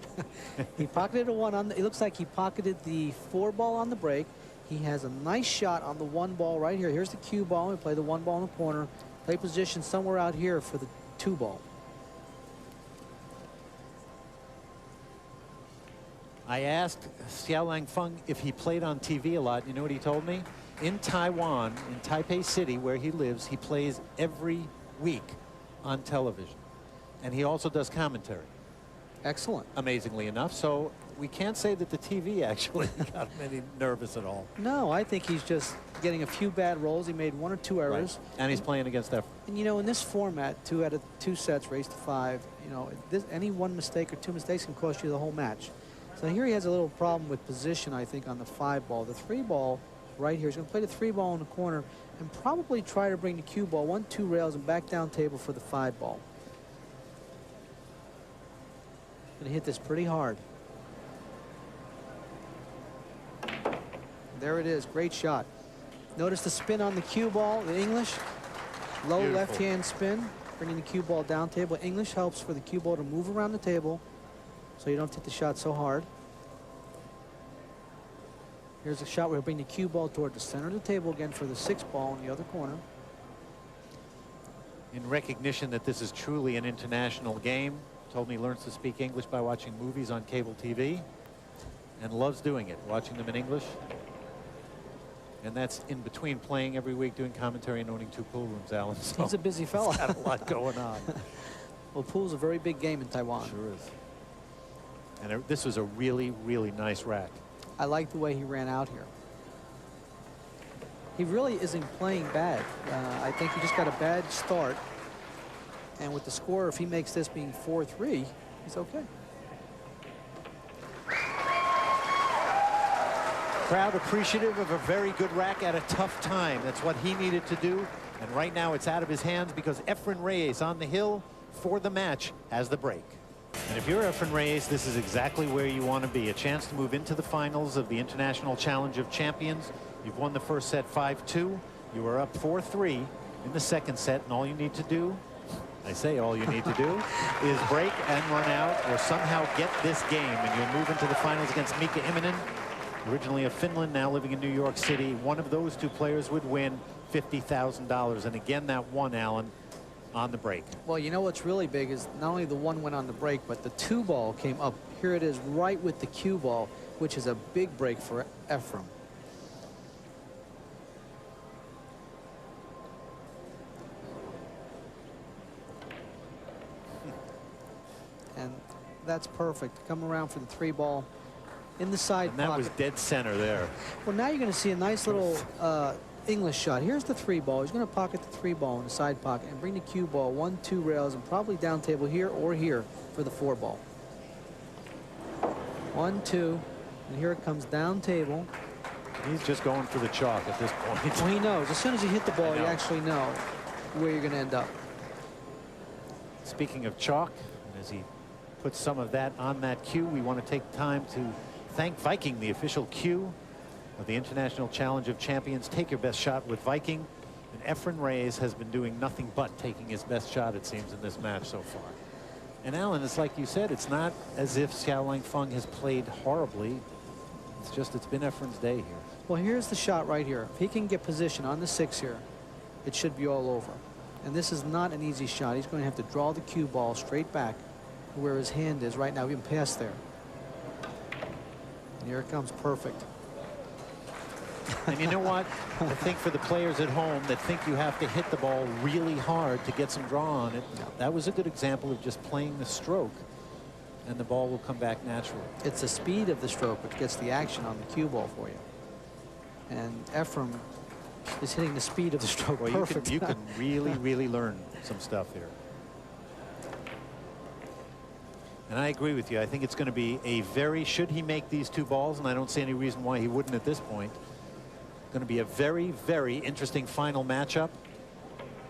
Speaker 3: He pocketed a 1 on the, it looks like he pocketed the 4 ball on the break. He has a nice shot on the 1 ball right here. Here's the cue ball. We play the 1 ball in the corner. Play position somewhere out here for the 2 ball.
Speaker 1: I asked Hsiao-Lang Fang if he played on TV a lot. You know what he told me? In Taiwan, in Taipei City, where he lives, he plays every week on television. And he also does commentary.
Speaker 3: Excellent.
Speaker 1: Amazingly enough. So we can't say that the TV actually got him any nervous at all.
Speaker 3: No, I think he's just getting a few bad rolls. He made 1 or 2 errors.
Speaker 1: Right. And he's playing against Efren.
Speaker 3: And you know, in this format, 2 out of 2 sets, race to 5, you know, any 1 mistake or 2 mistakes can cost you the whole match. So here he has a little problem with position, I think, on the 5 ball. The 3 ball right here. He's going to play the 3 ball in the corner and probably try to bring the cue ball 1, 2 rails and back down table for the 5 ball. Going to hit this pretty hard. There it is. Great shot. Notice the spin on the cue ball, the English. Low left-hand spin, bringing the cue ball down table. English helps for the cue ball to move around the table so you don't hit the shot so hard. Here's a shot where he'll bring the cue ball toward the center of the table again for the 6 ball in the other corner.
Speaker 1: In recognition that this is truly an international game, told me he learns to speak English by watching movies on cable TV and loves doing it, watching them in English. And that's in between playing every week, doing commentary, and owning 2 pool rooms, Alan. So
Speaker 3: he's a busy fella.
Speaker 1: He's got a lot going on.
Speaker 3: Well, pool's a very big game in Taiwan.
Speaker 1: Sure is. And this was a really, really nice rack.
Speaker 3: I like the way he ran out here. He really isn't playing bad. I think he just got a bad start. And with the score, if he makes this being 4-3, he's okay.
Speaker 1: Crowd appreciative of a very good rack at a tough time. That's what he needed to do. And right now it's out of his hands because Efren Reyes on the hill for the match has the break. And if you're Efren Reyes, this is exactly where you want to be. A chance to move into the finals of the International Challenge of Champions. You've won the first set 5-2. You are up 4-3 in the second set. And all you need to do, I say all you need to do, is break and run out or somehow get this game. And you'll move into the finals against Mika Immonen. Originally of Finland, now living in New York City. One of those two players would win $50,000. And again, that one, Alan, on the break.
Speaker 3: Well, you know what's really big is not only the one went on the break, but the 2 ball came up. Here it is right with the cue ball, which is a big break for Efren. And that's perfect. Come around for the 3 ball in the side
Speaker 1: And that
Speaker 3: pocket.
Speaker 1: was dead center there.
Speaker 3: Well, now you're going to see a nice little English shot. Here's the 3 ball. He's going to pocket the 3 ball in the side pocket and bring the cue ball 1, 2 rails and probably down table here or here for the 4 ball. 1, 2, and here it comes down table.
Speaker 1: He's just going for the chalk at this point.
Speaker 3: Well, he knows. As soon as you hit the ball, you
Speaker 1: know.
Speaker 3: actually know where you're going to end up.
Speaker 1: Speaking of chalk, as he puts some of that on that cue, we want to take time to thank Viking, the official cue of the International Challenge of Champions. Take your best shot with Viking. And Efren Reyes has been doing nothing but taking his best shot, it seems, in this match so far. And Alan, it's like you said, it's not as if Hsiao-Lang Fang has played horribly. It's just it's been Efren's day here.
Speaker 3: Well, here's the shot right here. If he can get position on the 6 here, it should be all over. And this is not an easy shot. He's going to have to draw the cue ball straight back to where his hand is right now, even past there. And here it comes, perfect.
Speaker 1: And you know what? I think for the players at home that think you have to hit the ball really hard to get some draw on it, that was a good example of just playing the stroke, and the ball will come back naturally.
Speaker 3: It's the speed of the stroke which gets the action on the cue ball for you. And Efren is hitting the speed of the stroke
Speaker 1: Well,
Speaker 3: perfect.
Speaker 1: you can really, really learn some stuff here. And I agree with you. I think it's going to be a very, should he make these 2 balls, and I don't see any reason why he wouldn't at this point, going to be a very, very interesting final matchup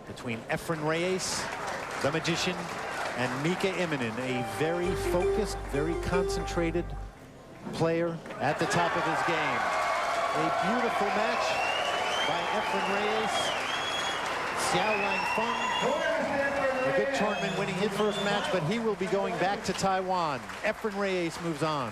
Speaker 1: between Efren Reyes, the magician, and Mika Immonen, a very focused, very concentrated player at the top of his game. A beautiful match by Efren Reyes. Hsiao-Lang Fang, a good tournament, winning his first match, but he will be going back to Taiwan. Efren Reyes moves on.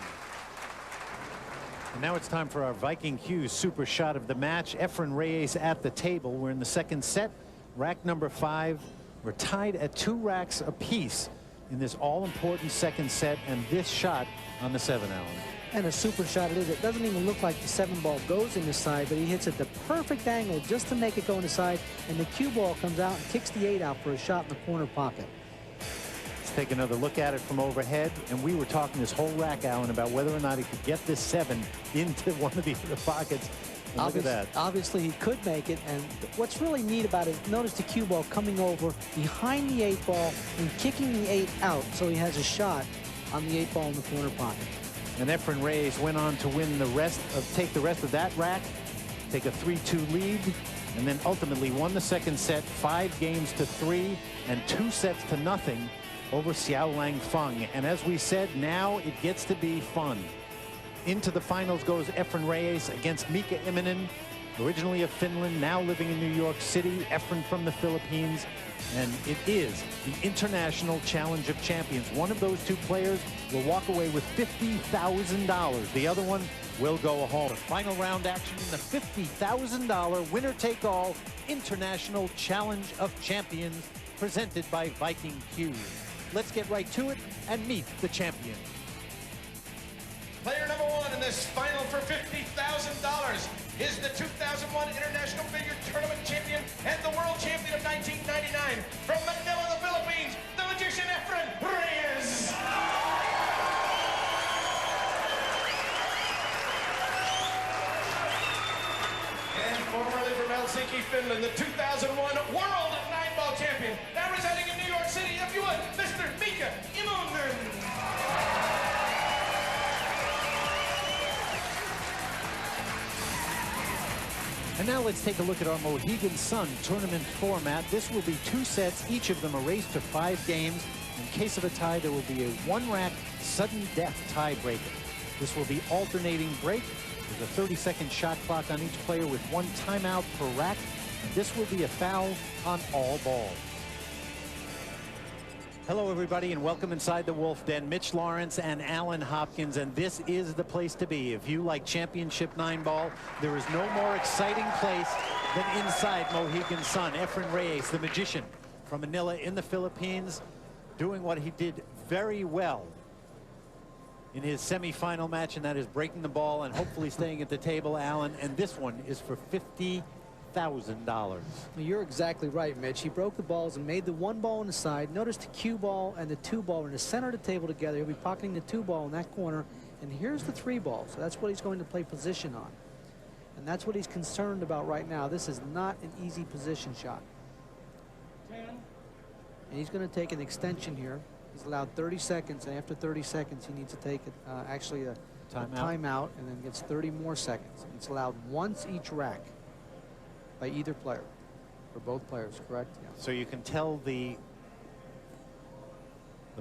Speaker 1: And now it's time for our Viking Hughes super shot of the match. Efren Reyes at the table. We're in the second set, rack number 5. We're tied at 2 racks apiece in this all-important second set, and this shot on the 7, Alan.
Speaker 3: And a super shot it is. It doesn't even look like the 7 ball goes in the side, but he hits it the perfect angle just to make it go in the side, and the cue ball comes out and kicks the 8 out for a shot in the corner pocket.
Speaker 1: Let's take another look at it from overhead. And we were talking this whole rack, Alan, about whether or not he could get this 7 into one of the other pockets. And look at that.
Speaker 3: Obviously, he could make it. And what's really neat about it, notice the cue ball coming over behind the 8 ball and kicking the 8 out. So he has a shot on the 8 ball in the corner pocket.
Speaker 1: And Efren Reyes went on to win the rest of, take the rest of that rack, take a 3-2 lead, and then ultimately won the second set 5 games to 3 and 2 sets to nothing over Hsiao-Lang Fang. And as we said, now it gets to be fun. Into the finals goes Efren Reyes against Mika Immonen, originally of Finland, now living in New York City. Efren from the Philippines. And it is the International Challenge of Champions. One of those 2 players will walk away with $50,000. The other one will go home. Final round action in the $50,000 winner-take-all International Challenge of Champions presented by Viking Hughes. Let's get right to it and meet the champion.
Speaker 2: Player number 1 in this final for $50,000 is the 2001 International Billiard Tournament champion and the world champion of 1999 from Manila, the Philippines, the magician Efren Reyes. And formerly from Helsinki, Finland, the 2001 world 9-ball champion, now residing in New York City, if you would, Mr. Mika Immonen.
Speaker 1: And now let's take a look at our Mohegan Sun tournament format. This will be 2 sets, each of them a race to 5 games. In case of a tie, there will be a 1-rack sudden death tiebreaker. This will be alternating break. There's a 30-second shot clock on each player with 1 timeout per rack. And this will be a foul on all balls. Hello, everybody, and welcome inside the Wolf Den. Mitch Lawrence and Alan Hopkins, and this is the place to be. If you like championship 9-ball, there is no more exciting place than inside Mohegan Sun. Efren Reyes, the magician from Manila in the Philippines, doing what he did very well in his semifinal match, and that is breaking the ball and hopefully staying at the table, Alan. And this one is for $50,000.
Speaker 3: You're exactly right, Mitch. He broke the balls and made the 1 ball on the side. Notice the cue ball and the 2 ball in the center of the table together. He'll be pocketing the 2 ball in that corner, and here's the 3 ball. So that's what he's going to play position on, and that's what he's concerned about right now. This is not an easy position shot, and he's going to take an extension here. He's allowed 30 seconds, and after 30 seconds, he needs to take actually a timeout, and then gets 30 more seconds. It's allowed once each rack by either player, for both players, correct? Yeah.
Speaker 1: So you can tell the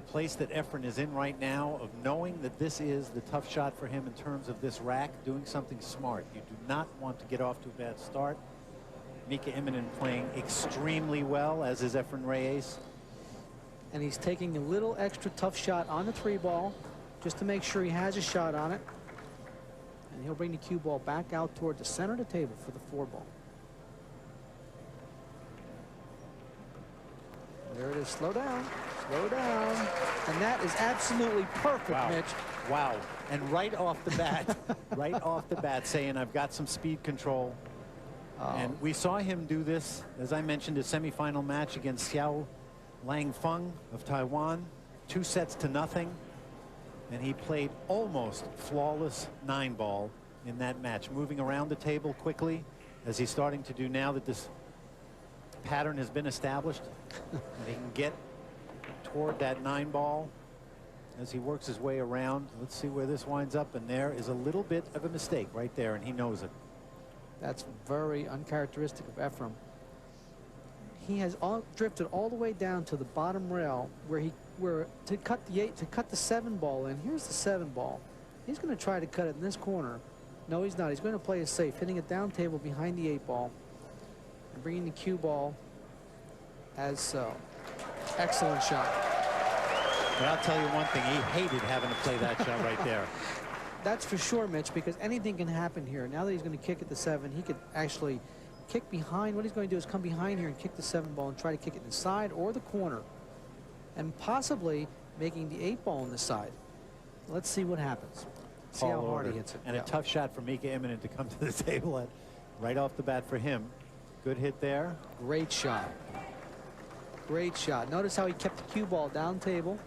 Speaker 1: place that Efren is in right now, of knowing that this is the tough shot for him in terms of this rack, doing something smart. You do not want to get off to a bad start. Mika Immonen playing extremely well, as is Efren Reyes.
Speaker 3: And he's taking a little extra tough shot on the 3 ball just to make sure he has a shot on it. And he'll bring the cue ball back out toward the center of the table for the 4 ball. There it is. Slow down. Slow down. And that is absolutely perfect,
Speaker 1: Wow.
Speaker 3: Mitch.
Speaker 1: Wow. And right off the bat, right off the bat, saying, I've got some speed control. And we saw him do this, as I mentioned, a semifinal match against Hsiao-Lang Fang of Taiwan, 2-0. And he played almost flawless 9-ball in that match, moving around the table quickly, as he's starting to do now that this pattern has been established. And he can get toward that 9-ball as he works his way around. Let's see where this winds up, and there is a little bit of a mistake right there, and he knows it.
Speaker 3: That's very uncharacteristic of Efren. He has drifted all the way down to the bottom rail where to cut the 7 ball in. Here's the 7 ball. He's going to try to cut it in this corner. No, he's not. He's going to play it safe, hitting it down table behind the 8 ball and bringing the cue ball as so. Excellent shot.
Speaker 1: But I'll tell you one thing, he hated having to play that shot right there.
Speaker 3: That's for sure, Mitch, because anything can happen here. Now that he's going to kick at the 7, he could actually kick behind. What he's going to do is come behind here and kick the 7 ball and try to kick it inside or the corner, and possibly making the 8 ball on the side. Let's see what happens. See how hard he hits it.
Speaker 1: And a tough shot for Mika Immonen to come to the table right off the bat for him. Good hit there.
Speaker 3: Great shot. Great shot. Notice how he kept the cue ball down table.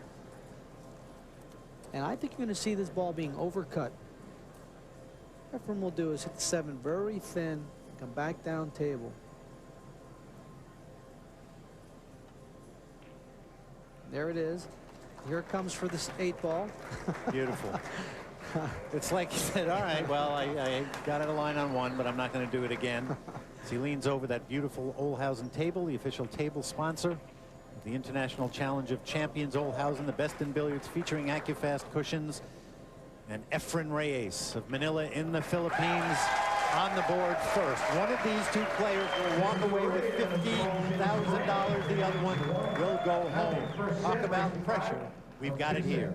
Speaker 3: And I think you're going to see this ball being overcut. What Efren will do is hit the 7 very thin, come back down table. There it is. Here it comes for this 8 ball.
Speaker 1: Beautiful. It's like he said, all right, well, I got out of line on 1, but I'm not going to do it again. As he leans over that beautiful Olhausen table, the official table sponsor of the International Challenge of Champions. Olhausen, the best in billiards, featuring AccuFast cushions. And Efren Reyes of Manila in the Philippines on the board first. One of these 2 players will walk away with $50,000. The other one will go home. Talk about pressure. We've got it here.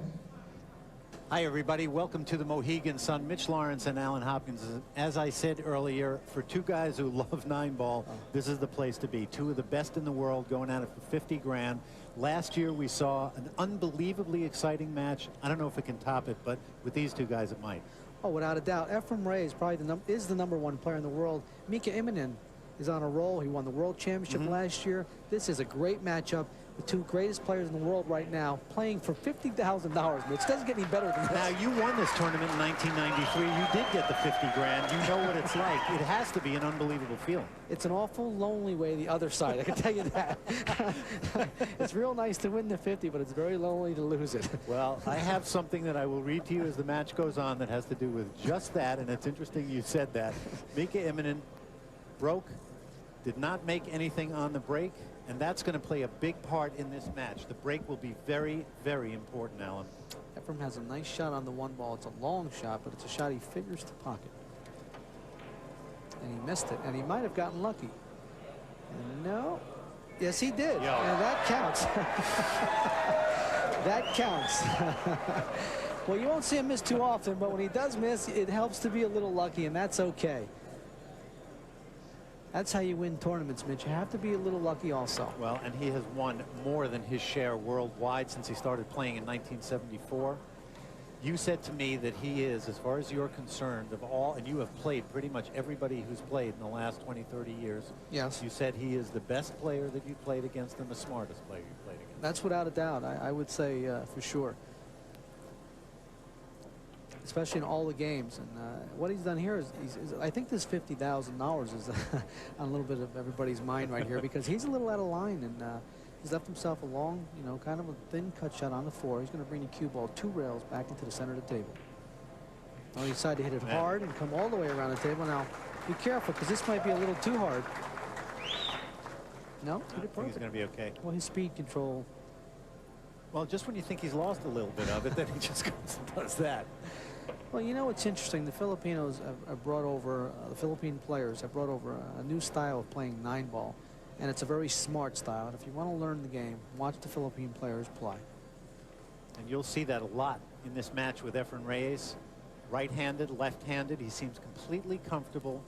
Speaker 1: Hi, everybody. Welcome to the Mohegan Sun. Mitch Lawrence and Alan Hopkins. As I said earlier, for 2 guys who love 9-ball, this is the place to be. 2 of the best in the world going at it for 50 grand. Last year, we saw an unbelievably exciting match. I don't know if it can top it, but with these 2 guys, it might.
Speaker 3: Oh, without a doubt. Efren Reyes probably is the #1 player in the world. Mika Immonen is on a roll. He won the World Championship last year. This is a great matchup. The 2 greatest players in the world right now playing for $50,000, which doesn't get any better than
Speaker 1: Now,
Speaker 3: this.
Speaker 1: you won this tournament in 1993. You did get the 50 grand. You know what it's like. It has to be an unbelievable feeling.
Speaker 3: It's an awful lonely way the other side, I can tell you that. It's real nice to win the 50, but it's very lonely to lose it.
Speaker 1: Well, I have something that I will read to you as the match goes on that has to do with just that, and it's interesting you said that. Mika Immonen broke, did not make anything on the break, and that's going to play a big part in this match. The break will be very, very important, Alan.
Speaker 3: Efren has a nice shot on the 1 ball. It's a long shot, but it's a shot he figures to pocket. And he missed it, and he might have gotten lucky. And no, Yes, he did.
Speaker 1: Yo.
Speaker 3: And that counts. That counts. Well, you won't see him miss too often, but when he does miss, it helps to be a little lucky, and that's okay. That's how you win tournaments, Mitch. You have to be a little lucky also.
Speaker 1: Well, and he has won more than his share worldwide since he started playing in 1974. You said to me that he is, as far as you're concerned, of all, and you have played pretty much everybody who's played in the last 20, 30 years.
Speaker 3: Yes.
Speaker 1: You said he is the best player that you played against and the smartest player you played against.
Speaker 3: That's without a doubt. I would say for sure. Especially in all the games. And what he's done here is I think this $50,000 is on a little bit of everybody's mind right here, because he's a little out of line, and he's left himself a long, you know, kind of a thin cut shot on the floor. He's going to bring the cue ball 2 rails back into the center of the table. Now he decided to hit it hard and come all the way around the table. Now be careful, because this might be a little too hard. No,
Speaker 1: I think he's going to be okay.
Speaker 3: Well, his speed control.
Speaker 1: Well, just when you think he's lost a little bit of it, then he just goes and does that.
Speaker 3: Well, you know what's interesting? The Filipinos have brought over, the Philippine players have brought over a new style of playing 9-ball. And it's a very smart style. And if you want to learn the game, watch the Philippine players play.
Speaker 1: And you'll see that a lot in this match with Efren Reyes. Right-handed, left-handed. He seems completely comfortable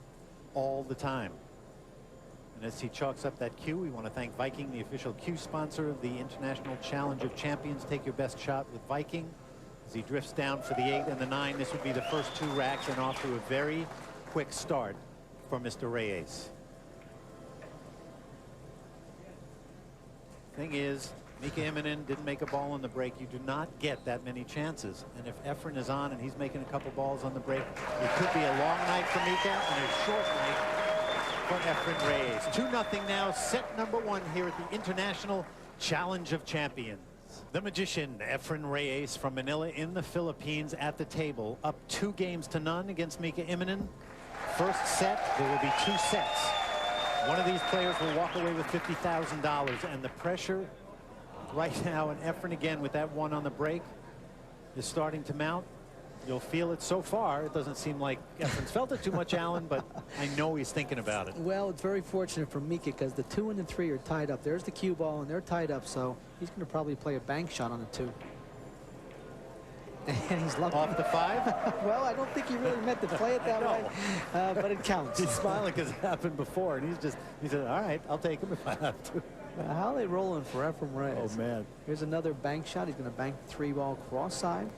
Speaker 1: all the time. And as he chalks up that cue, we want to thank Viking, the official cue sponsor of the International Challenge of Champions. Take your best shot with Viking. As he drifts down for the 8 and the 9, this would be the first 2 racks, and off to a very quick start for Mr. Reyes. Thing is, Mika Immonen didn't make a ball on the break. You do not get that many chances. And if Efren is on and he's making a couple balls on the break, it could be a long night for Mika and a short night for Efren Reyes. 2-0 now, set number 1 here at the International Challenge of Champions. The magician, Efren Reyes from Manila in the Philippines at the table, up 2 games to none against Mika Immonen. First set, there will be 2 sets. One of these players will walk away with $50,000, and the pressure right now, and Efren again with that 1 on the break, is starting to mount. You'll feel it so far. It doesn't seem like Efren's felt it too much, Alan, but I know he's thinking about it.
Speaker 3: Well, it's very fortunate for Mika, because the 2 and the 3 are tied up. There's the cue ball, and they're tied up, so he's going to probably play a bank shot on the 2. And he's lucky.
Speaker 1: Off the 5?
Speaker 3: Well, I don't think he really meant to play it that way, but it counts.
Speaker 1: He's smiling because it happened before, and he said, all right, I'll take him if I have to.
Speaker 3: How are they rolling for Efren Reyes?
Speaker 1: Oh, man.
Speaker 3: Here's another bank shot. He's going to bank the 3-ball cross side.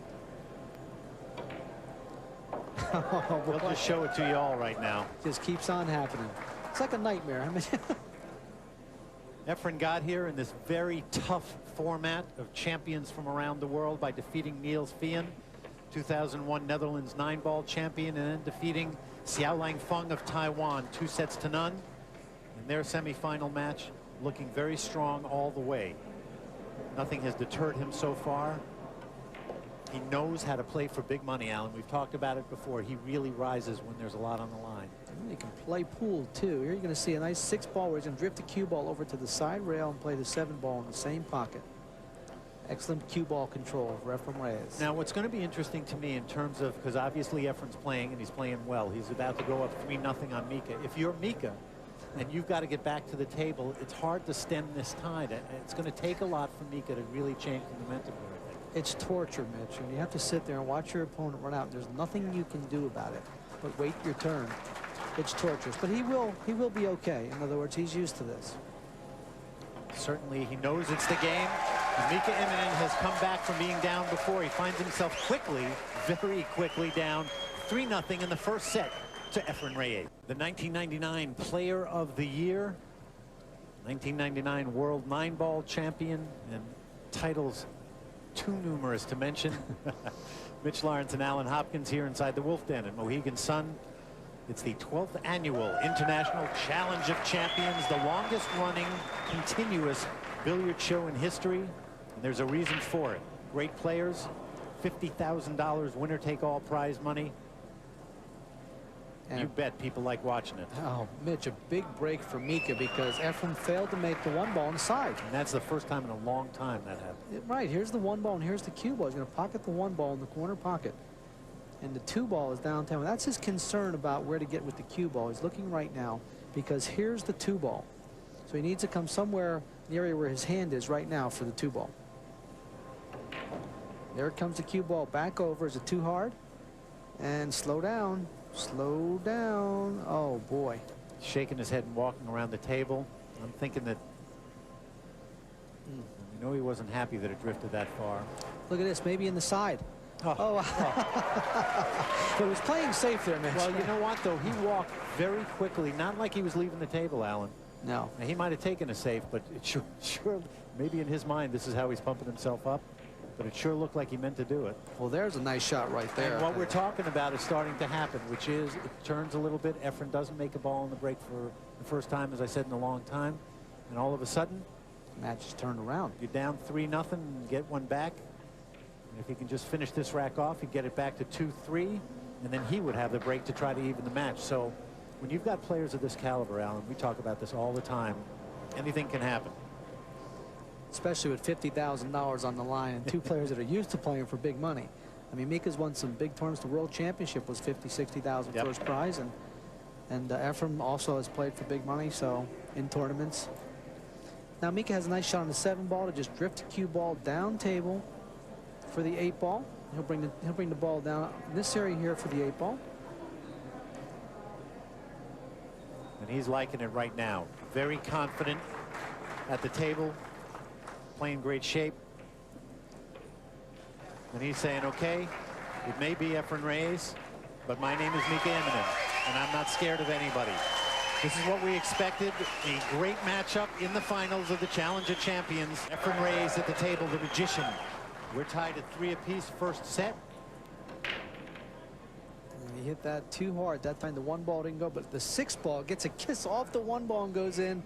Speaker 1: We'll just show it to you all right now.
Speaker 3: Just keeps on happening. It's like a nightmare. I mean,
Speaker 1: Efren got here in this very tough format of champions from around the world by defeating Niels Fien, 2001 Netherlands 9-ball champion, and then defeating Hsiao-Lang Fang of Taiwan 2 sets to none. In their semifinal match, looking very strong all the way. Nothing has deterred him so far. He knows how to play for big money, Alan. We've talked about it before. He really rises when there's a lot on the line.
Speaker 3: he can play pool too. Here you're going to see a nice 6-ball where he's going to drift the cue ball over to the side rail and play the 7-ball in the same pocket. Excellent cue ball control for Efren Reyes.
Speaker 1: Now, what's going to be interesting to me in terms of, because obviously Efren's playing and he's playing well. He's about to go up 3-0 on Mika. If you're Mika and you've got to get back to the table, it's hard to stem this tide. It's going to take a lot for Mika to really change the momentum here, I think.
Speaker 3: It's torture, Mitch, and you have to sit there and watch your opponent run out. There's nothing you can do about it, but wait your turn. It's torturous, but he will be okay. In other words, he's used to this.
Speaker 1: Certainly, he knows it's the game. And Mika Immonen has come back from being down before. He finds himself quickly, very quickly down 3-0 in the first set to Efren Reyes. The 1999 Player of the Year, 1999 World 9-ball champion, and titles too numerous to mention. Mitch Lawrence and Alan Hopkins here inside the Wolf Den at Mohegan Sun. It's the 12th annual International Challenge of Champions, the longest running continuous billiard show in history, and there's a reason for it. Great players, $50,000 winner take all prize money. And you bet people like watching it.
Speaker 3: Oh, Mitch, a big break for Mika because Efren failed to make the 1-ball on the side.
Speaker 1: And that's the first time in a long time that happened.
Speaker 3: Right, here's the 1-ball and here's the cue ball. He's going to pocket the 1-ball in the corner pocket. And the 2-ball is downtown. That's his concern about where to get with the cue ball. He's looking right now because here's the 2-ball. So he needs to come somewhere in the area where his hand is right now for the 2-ball. There comes the cue ball back over. Is it too hard? And slow down. Slow down. Oh, boy.
Speaker 1: Shaking his head and walking around the table. I'm thinking that we know he wasn't happy that it drifted that far.
Speaker 3: Look at this. Maybe in the side.
Speaker 1: Oh.
Speaker 3: Oh. But he was playing safe there, man.
Speaker 1: Well, you know what, though? He walked very quickly. Not like he was leaving the table, Alan.
Speaker 3: No.
Speaker 1: Now, he might have taken a safe, but it sure, maybe in his mind, this is how he's pumping himself up. But it sure looked like he meant to do it.
Speaker 3: Well, there's a nice shot right there.
Speaker 1: And what we're talking about is starting to happen, which is it turns a little bit. Efren doesn't make a ball in the break for the first time, as I said, in a long time. And all of a sudden,
Speaker 3: the match is turned around.
Speaker 1: You're down 3-0 and get one back. And if he can just finish this rack off, he'd get it back to 2-3, and then he would have the break to try to even the match. So when you've got players of this caliber, Alan, we talk about this all the time, anything can happen.
Speaker 3: Especially with $50,000 on the line and 2 players that are used to playing for big money. I mean, Mika's won some big tournaments. The World Championship was $50,000-$60,000 first prize, and Efren also has played for big money, so in tournaments. Now Mika has a nice shot on the 7-ball to just drift the cue ball down table for the 8-ball. He'll bring the ball down in this area here for the 8-ball.
Speaker 1: And he's liking it right now. Very confident at the table. Playing great shape. And he's saying, okay, it may be Efren Reyes, but my name is Mika Immonen, and I'm not scared of anybody. This is what we expected, a great matchup in the finals of the Challenger Champions. Efren Reyes at the table, the magician. We're tied at 3 apiece, first set.
Speaker 3: And he hit that too hard. That time the 1-ball didn't go, but the 6-ball gets a kiss off the 1-ball and goes in.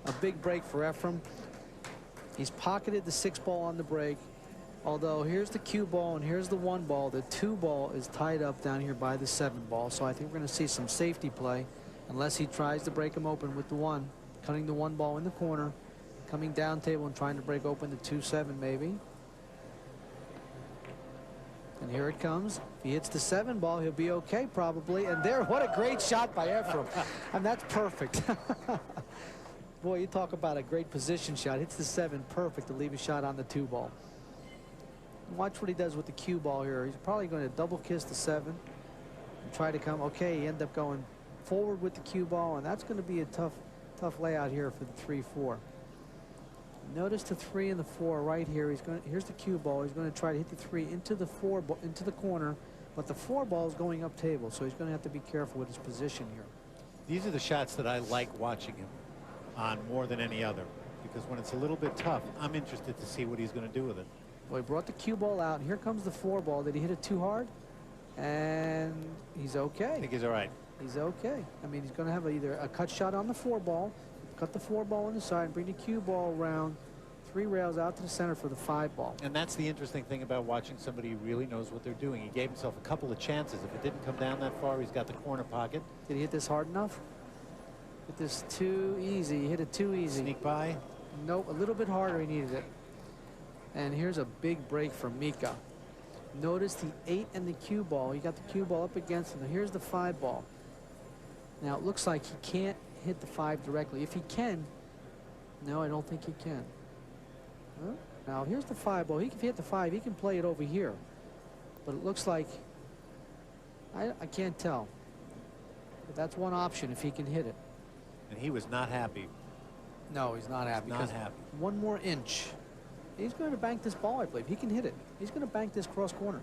Speaker 3: A big break for Efren. He's pocketed the 6-ball on the break. Although here's the cue ball and here's the 1-ball. The 2-ball is tied up down here by the 7-ball. So I think we're going to see some safety play unless he tries to break him open with the 1. Cutting the 1-ball in the corner. Coming down table and trying to break open the 2-7 maybe. And here it comes. If he hits the 7-ball, he'll be okay probably. And there, what a great shot by Efren. And that's perfect. Boy, you talk about a great position shot. Hits the 7 perfect to leave a shot on the 2-ball. Watch what he does with the cue ball here. He's probably going to double kiss the 7 and try to come. Okay, he ended up going forward with the cue ball, and that's going to be a tough layout here for the 3-4. Notice the 3 and the 4 right here. Here's the cue ball. He's going to try to hit the 3 into the 4 into the corner, but the 4 ball is going up table, so he's going to have to be careful with his position here.
Speaker 1: These are the shots that I like watching him on more than any other, because when it's a little bit tough, I'm interested to see what he's going to do with it.
Speaker 3: Well, he brought the cue ball out, and here comes the 4-ball. Did he hit it too hard? And he's okay.
Speaker 1: I think he's all right.
Speaker 3: He's okay. I mean, he's going to have either a cut shot on the 4-ball, cut the 4-ball on the side, and bring the cue ball around 3 rails out to the center for the 5-ball.
Speaker 1: And that's the interesting thing about watching somebody who really knows what they're doing. He gave himself a couple of chances. If it didn't come down that far, he's got the corner pocket.
Speaker 3: Did he hit this hard enough? Hit this too easy. He hit it too easy.
Speaker 1: Sneak by?
Speaker 3: Nope, a little bit harder he needed it. And here's a big break for Mika. Notice the 8 and the cue ball. He got the cue ball up against him. Here's the 5-ball. Now it looks like he can't hit the 5 directly. If he can, no, I don't think he can. Huh? Now here's the 5-ball. If he hit the 5, he can play it over here. But it looks like, I can't tell. But that's one option if he can hit it.
Speaker 1: And he was not happy.
Speaker 3: No, he's not happy.
Speaker 1: Not happy.
Speaker 3: 1 more inch. He's going to bank this ball, I believe. He can hit it. He's going to bank this cross corner.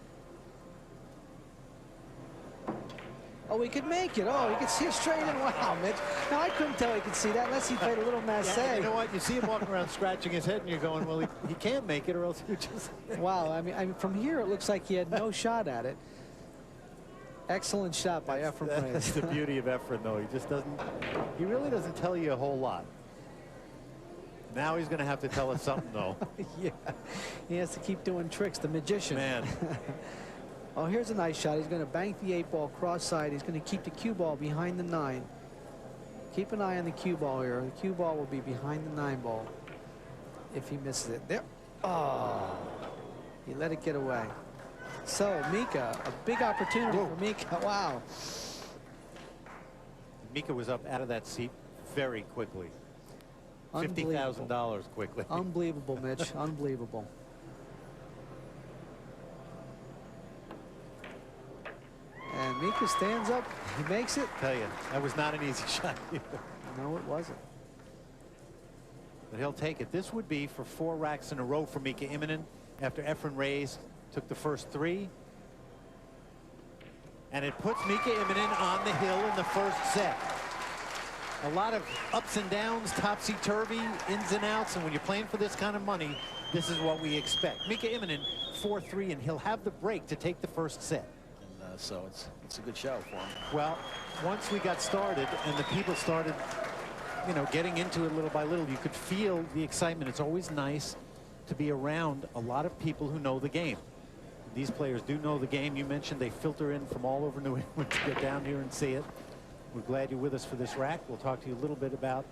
Speaker 3: Oh, he could make it. Oh, he could see it straight in. Wow, Mitch. Now, I couldn't tell he could see that unless he played a little masse.
Speaker 1: Yeah, you know what? You see him walking around scratching his head, and you're going, well, he can't make it, or else he would just...
Speaker 3: Wow. I mean, from here, it looks like he had no shot at it. Excellent shot by Efren Reyes.
Speaker 1: That's the beauty of Efren, though. He just doesn't... He really doesn't tell you a whole lot. Now he's going to have to tell us something, though.
Speaker 3: Yeah. He has to keep doing tricks. The magician.
Speaker 1: Man.
Speaker 3: Oh, here's a nice shot. He's going to bank the 8-ball cross side. He's going to keep the cue ball behind the 9. Keep an eye on the cue ball here. The cue ball will be behind the 9-ball if he misses it. There. Oh. He let it get away. So, Mika, a big opportunity for Mika. Wow.
Speaker 1: Mika was up out of that seat very quickly. $50,000 quickly.
Speaker 3: Unbelievable, Mitch. Unbelievable. And Mika stands up. He makes it.
Speaker 1: Tell you, that was not an easy shot either.
Speaker 3: No, it wasn't.
Speaker 1: But he'll take it. This would be for 4 racks in a row for Mika Immonen after Efren Reyes took the first 3. And it puts Mika Immonen on the hill in the first set. A lot of ups and downs, topsy-turvy, ins and outs, and when you're playing for this kind of money, this is what we expect. Mika Immonen 4-3, and he'll have the break to take the first set.
Speaker 4: And so it's a good show for him.
Speaker 1: Well, once we got started and the people started, you know, getting into it little by little, you could feel the excitement. It's always nice to be around a lot of people who know the game. These players do know the game. You mentioned they filter in from all over New England to get down here and see it. We're glad you're with us for this rack. We'll talk to you a little bit about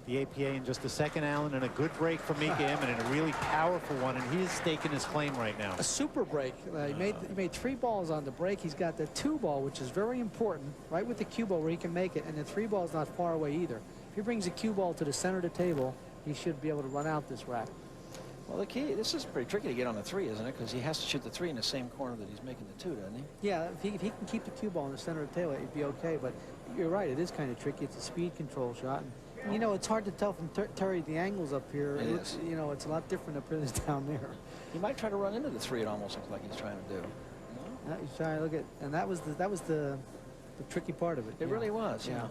Speaker 1: the APA in just a second, Alan, and a good break from Mika Immonen, a really powerful one, and he is staking his claim right now.
Speaker 3: A super break. He made 3 balls on the break. He's got the 2 ball, which is very important, right with the cue ball where he can make it, and the 3 ball is not far away either. If he brings the cue ball to the center of the table, he should be able to run out this rack.
Speaker 4: Well, the key, this is pretty tricky to get on the 3, isn't it? Because he has to shoot the 3 in the same corner that he's making the 2, doesn't he?
Speaker 3: Yeah, if he can keep the cue ball in the center of the table, it'd be okay. But you're right, it is kind of tricky. It's a speed control shot. And, you know, it's hard to tell from Terry the angles up here.
Speaker 4: It is.
Speaker 3: You know, it's a lot different up here than down there.
Speaker 4: He might try to run into the 3. It almost looks like he's trying to do.
Speaker 3: He's trying to look at, and that was the tricky part of it.
Speaker 4: It really was.
Speaker 3: Yeah.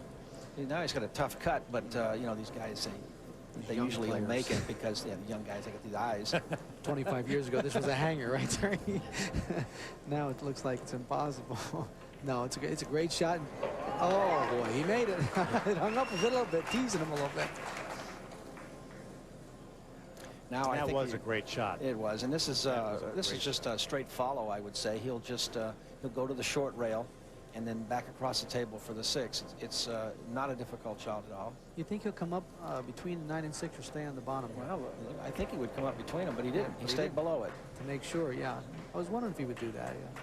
Speaker 4: Now he's got a tough cut, but you know, these guys they usually
Speaker 3: players.
Speaker 4: Make it because the young guys, they get these eyes.
Speaker 3: 25 years ago, this was a hanger, right, Terry? Now it looks like it's impossible. No, it's a great shot. And, oh boy, he made it. It hung up a little bit, teasing him a little bit.
Speaker 4: Now
Speaker 1: That was a great shot.
Speaker 4: It was, and this is just a straight follow, I would say. He'll just he'll go to the short rail, and then back across the table for the 6. It's not a difficult shot at all.
Speaker 3: You think he'll come up between 9 and 6 or stay on the bottom?
Speaker 4: Well, I think he would come up between them, but he didn't. He stayed below it.
Speaker 3: To make sure, yeah. I was wondering if he would do that, yeah.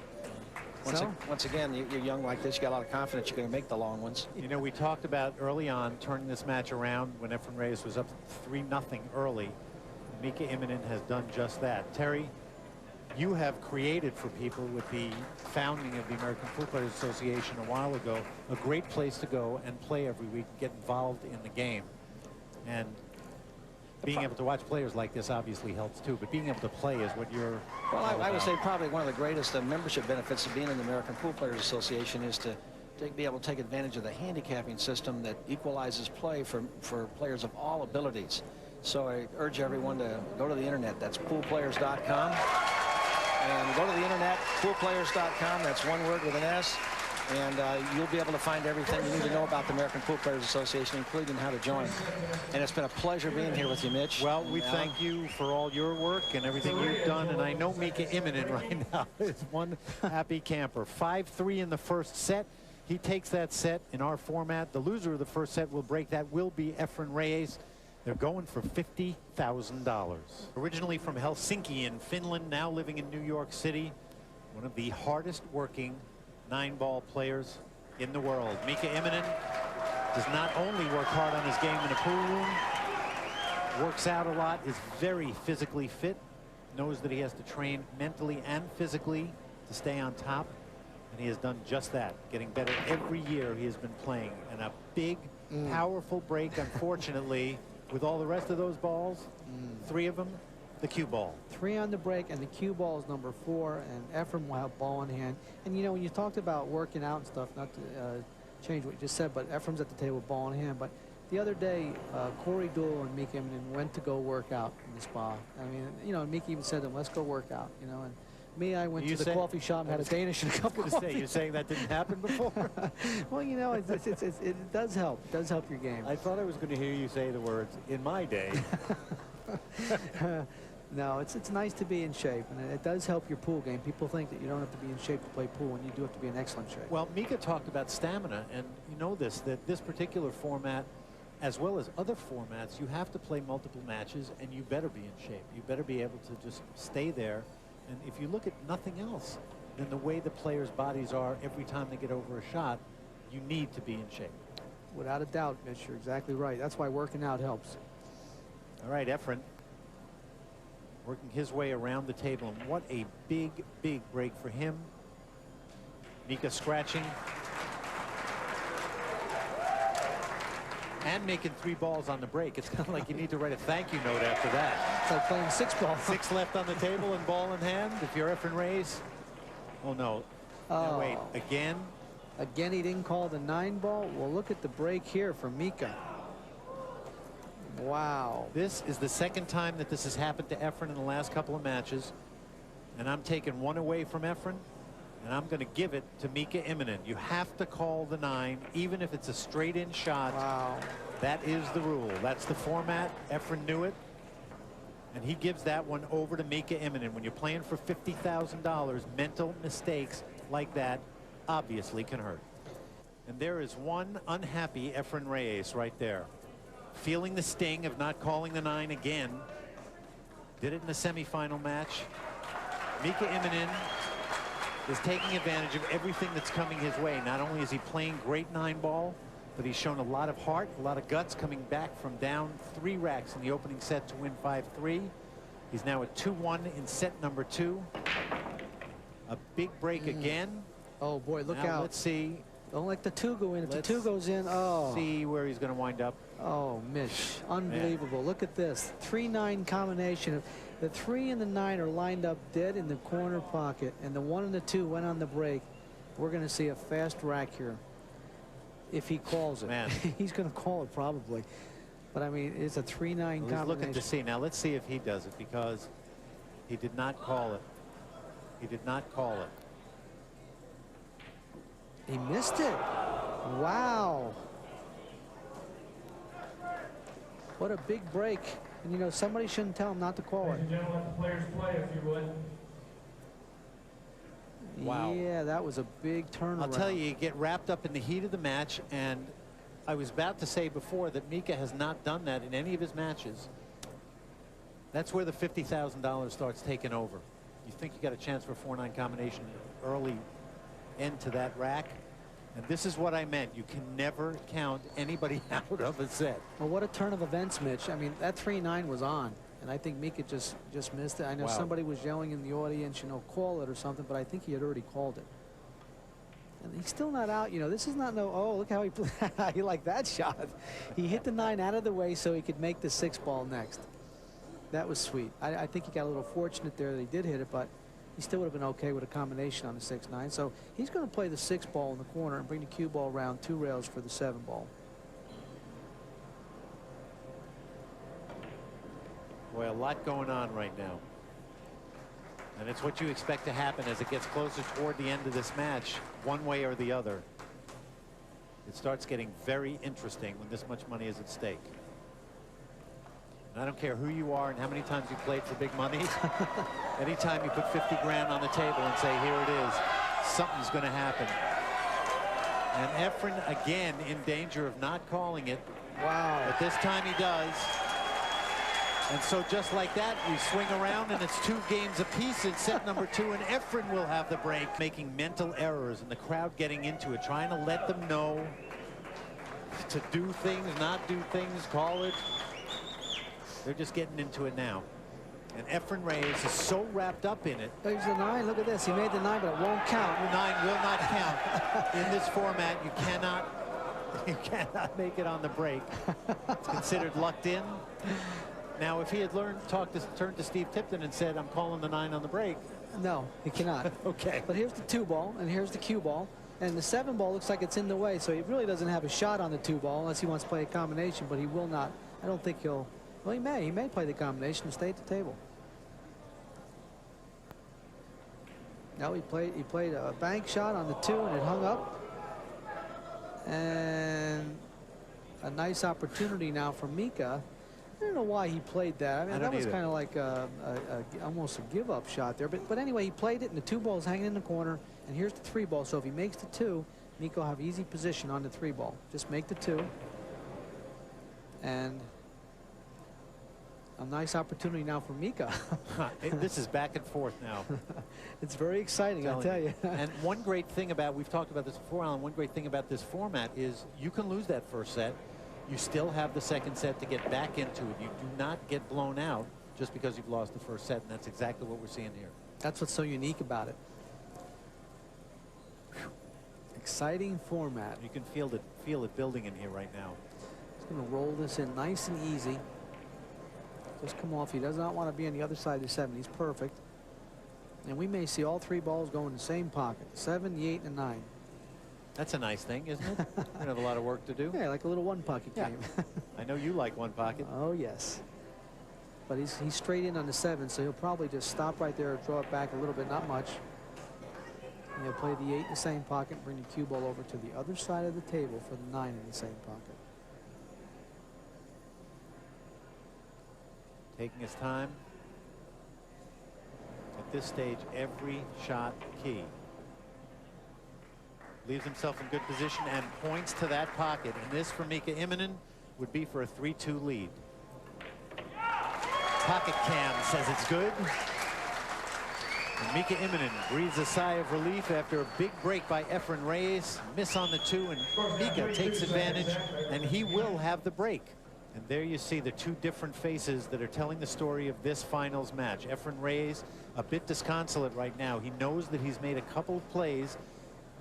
Speaker 4: Once again, you're young like this, you got a lot of confidence you're going to make the long ones.
Speaker 1: You know, we talked about early on turning this match around when Efren Reyes was up 3-0 early. Mika Immonen has done just that. Terry, you have created for people with the founding of the American Pool Players Association a while ago a great place to go and play every week, get involved in the game. And being able to watch players like this obviously helps too, but being able to play is what you're
Speaker 4: Well, I would say probably one of the greatest membership benefits of being in the American Pool Players Association is to be able to take advantage of the handicapping system that equalizes play for players of all abilities. So I urge everyone to go to the internet. That's poolplayers.com. And go to the internet, poolplayers.com. That's one word with an S. And you'll be able to find everything you need to know about the American Pool Players Association, including how to join. And it's been a pleasure being here with you, Mitch.
Speaker 1: Well, we thank you for all your work and everything you've done. And I know Mika Immonen right now is one happy camper. 5-3 in the first set. He takes that set in our format. The loser of the first set will break that will be Efren Reyes. They're going for $50,000. Originally from Helsinki in Finland, now living in New York City. One of the hardest working 9-ball players in the world. Mika Immonen does not only work hard on his game in the pool room, works out a lot, is very physically fit, knows that he has to train mentally and physically to stay on top, and he has done just that, getting better every year he has been playing. And a big, powerful break, unfortunately, with all the rest of those balls, 3 of them, the cue ball. 3
Speaker 3: on the break, and the cue ball is number 4, and Efren will have ball in hand. And you know, when you talked about working out and stuff, not to change what you just said, but Efren's at the table, ball in hand. But the other day, Corey Deuel and Mika Immonen went to go work out in the spa. I mean, you know, Mika even said to them, let's go work out, you know. And me, I went to the coffee shop and had a Danish and a cup of coffee.
Speaker 1: You're saying that didn't happen before?
Speaker 3: Well, you know, it does help. It does help your game.
Speaker 1: I thought I was going to hear you say the words, in my day.
Speaker 3: No, it's nice to be in shape, and it does help your pool game. People think that you don't have to be in shape to play pool, and you do have to be in excellent shape.
Speaker 1: Well, Mika talked about stamina, and you know this, that this particular format, as well as other formats, you have to play multiple matches, and you better be in shape. You better be able to just stay there. And if you look at nothing else than the way the players' bodies are every time they get over a shot, you need to be in shape.
Speaker 3: Without a doubt, Mitch, you're exactly right. That's why working out helps.
Speaker 1: All right, Efren working his way around the table, and what a big break for him. Mika scratching and making 3 balls on the break. It's kind of like you need to write a thank you note after that.
Speaker 3: It's like playing 6 ball.
Speaker 1: 6 left on the table and ball in hand. If you're Efren Reyes. Oh no. Now, wait, again.
Speaker 3: Again, he didn't call the 9 ball. Well, look at the break here for Mika. Wow.
Speaker 1: This is the second time that this has happened to Efren in the last couple of matches. And I'm taking 1 away from Efren, and I'm going to give it to Mika Immonen. You have to call the 9, even if it's a straight-in shot.
Speaker 3: Wow.
Speaker 1: That is the rule. That's the format. Efren knew it. And he gives that one over to Mika Immonen. When you're playing for $50,000, mental mistakes like that obviously can hurt. And there is one unhappy Efren Reyes right there. Feeling the sting of not calling the 9 again. Did it in the semifinal match. Mika Immonen is taking advantage of everything that's coming his way. Not only is he playing great 9 ball, but he's shown a lot of heart, a lot of guts, coming back from down 3 racks in the opening set to win 5-3. He's now at 2-1 in set number 2. A big break again.
Speaker 3: Oh boy, look
Speaker 1: Now
Speaker 3: out.
Speaker 1: let's see.
Speaker 3: Don't let the 2 go in. If the
Speaker 1: Let's
Speaker 3: 2 goes in, oh.
Speaker 1: See where he's going to wind up.
Speaker 3: Oh, Mitch, unbelievable. Look at this. 3-9 combination. The 3 and the 9 are lined up dead in the corner pocket, and the 1 and the 2 went on the break. We're going to see a fast rack here if he calls it.
Speaker 1: Man.
Speaker 3: He's going to call it probably. But, I mean, it's a 3-9 combination.
Speaker 1: He's looking to see. Now, let's see if he does it, because he did not call it. He did not call it.
Speaker 3: He missed it. Wow. What a big break. And, you know, somebody shouldn't tell him not to call it.
Speaker 5: Ladies and gentlemen, let the players play if you would.
Speaker 1: Wow.
Speaker 3: Yeah, that was a big turnaround.
Speaker 1: I'll tell you, you get wrapped up in the heat of the match, and I was about to say before that Mika has not done that in any of his matches. That's where the $50,000 starts taking over. You think you got a chance for a 4-9 combination early end to that rack, and this is what I meant. You can never count anybody out of a set.
Speaker 3: Well, what a turn of events, Mitch. I mean, that 3-9 was on, and I think Mika just missed it. I know
Speaker 1: Wow.
Speaker 3: somebody was yelling in the audience, you know, call it or something, but I think he had already called it. And he's still not out. You know, this is not no, oh, look how he played. He liked that shot. He hit the 9 out of the way so he could make the 6 ball next. That was sweet. I think he got a little fortunate there that he did hit it, but he still would have been okay with a combination on the 6-9. So he's going to play the 6 ball in the corner and bring the cue ball around 2 rails for the 7 ball.
Speaker 1: Boy, a lot going on right now. And it's what you expect to happen as it gets closer toward the end of this match, one way or the other. It starts getting very interesting when this much money is at stake. And I don't care who you are and how many times you played for big money. Anytime you put 50 grand on the table and say, here it is, something's going to happen. And Efren again in danger of not calling it.
Speaker 3: Wow.
Speaker 1: But this time he does. And so just like that, we swing around, and it's 2 games apiece in set number 2, and Efren will have the break, making mental errors, and the crowd getting into it, trying to let them know to do things, not do things, call it. They're just getting into it now. And Efren Reyes is so wrapped up in it.
Speaker 3: There's the 9. Look at this. He made the 9, but it won't count.
Speaker 1: The 9 will not count. In this format, you cannot make it on the break. It's considered lucked in. Now, if he had turned to Steve Tipton and said, I'm calling the 9 on the break.
Speaker 3: No, he cannot.
Speaker 1: Okay.
Speaker 3: But here's the 2 ball, and here's the cue ball. And the 7 ball looks like it's in the way, so he really doesn't have a shot on the 2 ball unless he wants to play a combination, but he will not. I don't think he'll. Well, he may. He may play the combination and stay at the table. No, he played a bank shot on the 2, and it hung up. And a nice opportunity now for Mika. I don't know why he played that. I mean, that was kind of like almost a give-up shot there. But anyway, he played it, and the 2 ball's hanging in the corner. And here's the 3 ball. So if he makes the 2, Mika will have easy position on the 3 ball. Just make the 2. And a nice opportunity now for Mika.
Speaker 1: This is back and forth now.
Speaker 3: It's very exciting, I'll tell you.
Speaker 1: And one great thing about, we've talked about this before, Alan, one great thing about this format is you can lose that first set. You still have the second set to get back into it. You do not get blown out just because you've lost the first set, and that's exactly what we're seeing here.
Speaker 3: That's what's so unique about it. Whew. Exciting format.
Speaker 1: You can feel it building in here right now.
Speaker 3: He's going to roll this in nice and easy. Just come off. He does not want to be on the other side of the 7. He's perfect. And we may see all 3 balls go in the same pocket. 7, the 8, and the 9.
Speaker 1: That's a nice thing, isn't it? You're gonna have a lot of work to do.
Speaker 3: Yeah, like a little one pocket game.
Speaker 1: I know you like one pocket.
Speaker 3: Oh, yes. But he's straight in on the 7, so he'll probably just stop right there, draw it back a little bit, not much. And he'll play the 8 in the same pocket, bring the cue ball over to the other side of the table for the 9 in the same pocket.
Speaker 1: Taking his time. At this stage, every shot key. Leaves himself in good position and points to that pocket. And this for Mika Immonen would be for a 3-2 lead. Pocket cam says it's good. And Mika Immonen breathes a sigh of relief after a big break by Efren Reyes. Miss on the 2, and Mika takes advantage, and he will have the break. And there you see the 2 different faces that are telling the story of this finals match. Efren Reyes, a bit disconsolate right now. He knows that he's made a couple of plays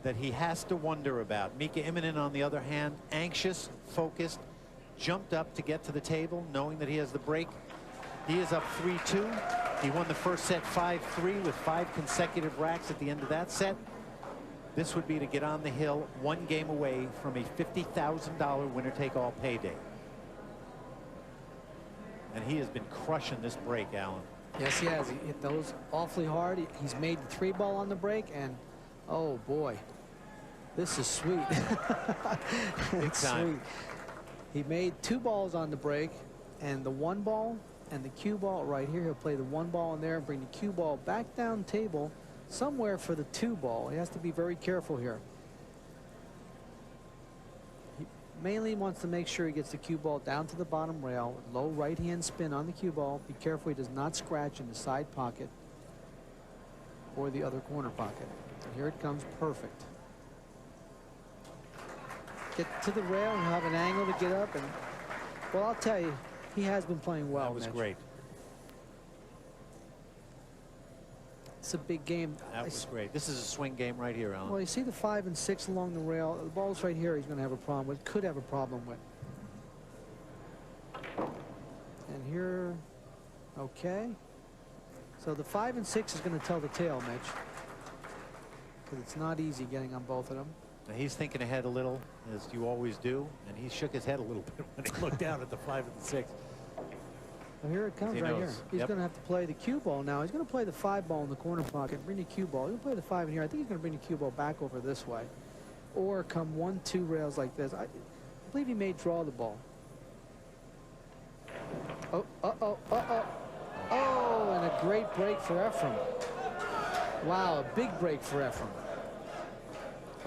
Speaker 1: that he has to wonder about. Mika Immonen, on the other hand, anxious, focused, jumped up to get to the table, knowing that he has the break. He is up 3-2. He won the first set 5-3 with 5 consecutive racks at the end of that set. This would be to get on the hill 1 game away from a $50,000 winner-take-all payday. And he has been crushing this break, Alan.
Speaker 3: Yes, he has. He hit those awfully hard. He's made the 3 ball on the break, and oh boy, this is sweet. It's sweet. He made 2 balls on the break, and the 1 ball and the cue ball right here. He'll play the 1 ball in there and bring the cue ball back down table somewhere for the 2 ball. He has to be very careful here. He mainly wants to make sure he gets the cue ball down to the bottom rail. Low right hand spin on the cue ball. Be careful he does not scratch in the side pocket or the other corner pocket. And here it comes, perfect. Get to the rail and have an angle to get up, and well, I'll tell you, he has been playing well.
Speaker 1: That was great.
Speaker 3: It's a big game.
Speaker 1: That was great. This is a swing game right here, Alan.
Speaker 3: Well, you see the 5 and 6 along the rail. The ball's right here. He's going to have a problem with. Could have a problem with. And here, okay. So the 5 and 6 is going to tell the tale, Mitch, because it's not easy getting on both of them.
Speaker 1: Now he's thinking ahead a little, as you always do, and he shook his head a little bit when he looked down at the 5 and the 6.
Speaker 3: Well, here it comes right here. He's going to have to play the cue ball now. He's going to play the 5 ball in the corner pocket, bring the cue ball. He'll play the 5 in here. I think he's going to bring the cue ball back over this way, or come 1-2 rails like this. I believe he may draw the ball. Oh, oh, and a great break for Efren. Wow, a big break for Efren.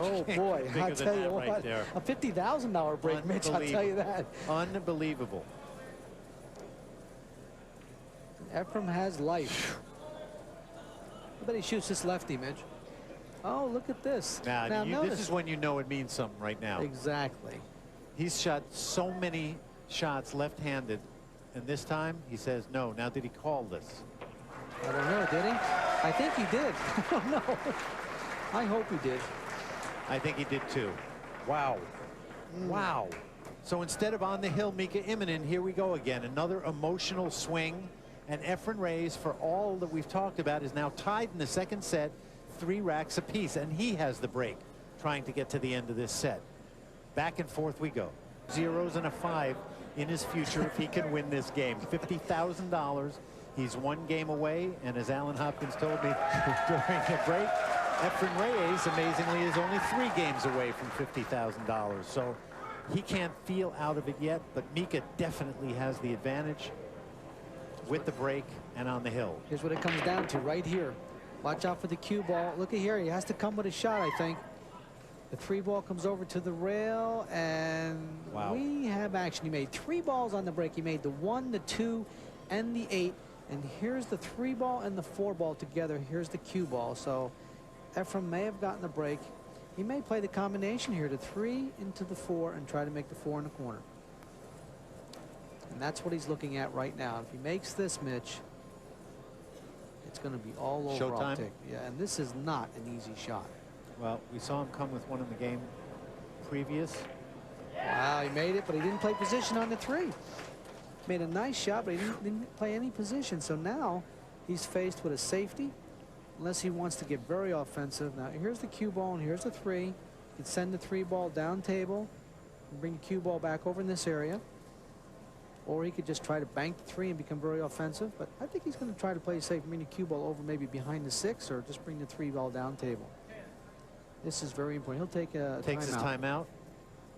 Speaker 3: Oh boy, I tell you what, right there. A $50,000 break, Mitch, I'll tell you that.
Speaker 1: Unbelievable.
Speaker 3: Efren has life. I bet he shoots this lefty, Mitch. Oh, look at this.
Speaker 1: Now this is when you know it means something right now.
Speaker 3: Exactly.
Speaker 1: He's shot so many shots left-handed, and this time he says no. Now, did he call this?
Speaker 3: I don't know, did he? I think he did. I don't know. I hope he did.
Speaker 1: I think he did too. Wow. Wow. So instead of on the hill, Mika Immonen, here we go again. Another emotional swing. And Efren Reyes, for all that we've talked about, is now tied in the second set, 3 racks apiece. And he has the break, trying to get to the end of this set. Back and forth we go. 0s and a 5 in his future if he can win this game. $50,000. He's 1 game away. And as Alan Hopkins told me during the break, Efren Reyes, amazingly, is only 3 games away from $50,000. So he can't feel out of it yet, but Mika definitely has the advantage with the break and on the hill.
Speaker 3: Here's what it comes down to right here. Watch out for the cue ball. Look at here. He has to come with a shot, I think. The 3 ball comes over to the rail, and
Speaker 1: wow,
Speaker 3: we have action. He made 3 balls on the break. He made the 1, the 2, and the 8. And here's the 3 ball and the 4 ball together. Here's the cue ball. So Efren may have gotten the break. He may play the combination here, to 3 into the 4 and try to make the 4 in the corner. And that's what he's looking at right now. If he makes this, Mitch, it's going to be all over.
Speaker 1: Showtime?
Speaker 3: Yeah, and this is not an easy shot.
Speaker 1: Well, we saw him come with one in the game previous.
Speaker 3: Wow, he made it, but he didn't play position on the 3. Made a nice shot, but he didn't play any position. So now he's faced with a safety, unless he wants to get very offensive. Now, here's the cue ball, and here's the 3. You can send the 3 ball down table and bring the cue ball back over in this area. Or he could just try to bank the 3 and become very offensive. But I think he's going to try to play safe, bring the cue ball over maybe behind the 6, or just bring the 3 ball down table. This is very important. He'll take a
Speaker 1: Takes his timeout.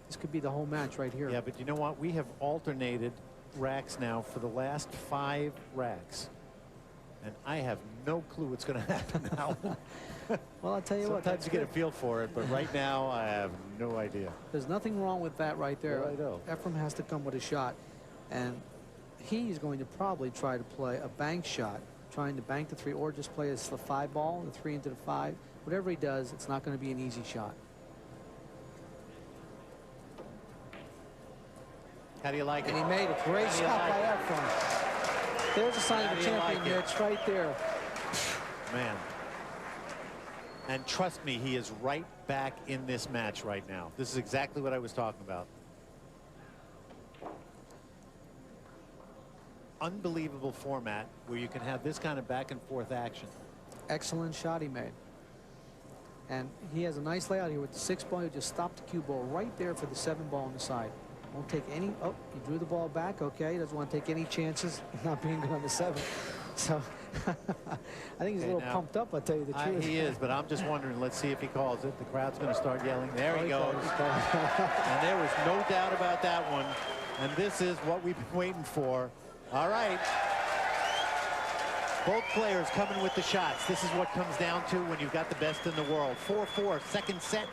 Speaker 3: This could be the whole match right here.
Speaker 1: Yeah, but you know what? We have alternated racks now for the last 5 racks. And I have no clue what's going to happen now.
Speaker 3: Well, I'll tell you what.
Speaker 1: Sometimes you get a feel for it, but right now I have no idea.
Speaker 3: There's nothing wrong with that right there.
Speaker 1: Yeah, I know.
Speaker 3: Efren has to come with a shot. And he's going to probably try to play a bank shot, trying to bank the 3, or just play the 5 ball, the 3 into the 5. Whatever he does, it's not going to be an easy shot.
Speaker 1: How do you like it?
Speaker 3: And he made a great shot by Efren. There's a sign of a champion, Mitch, right there.
Speaker 1: Man. And trust me, he is right back in this match right now. This is exactly what I was talking about. Unbelievable format where you can have this kind of back and forth action.
Speaker 3: Excellent shot he made. And he has a nice layout here with the 6 ball. He just stopped the cue ball right there for the 7 ball on the side. Won't take any. Oh, he drew the ball back. Okay, he doesn't want to take any chances not being good on the 7. So I think he's a little pumped up, I'll tell you the truth.
Speaker 1: He is, but I'm just wondering, let's see if he calls it. The crowd's going to start yelling. There he goes. And there was no doubt about that one. And this is what we've been waiting for. All right. Both players coming with the shots. This is what comes down to when you've got the best in the world. 4-4, second set.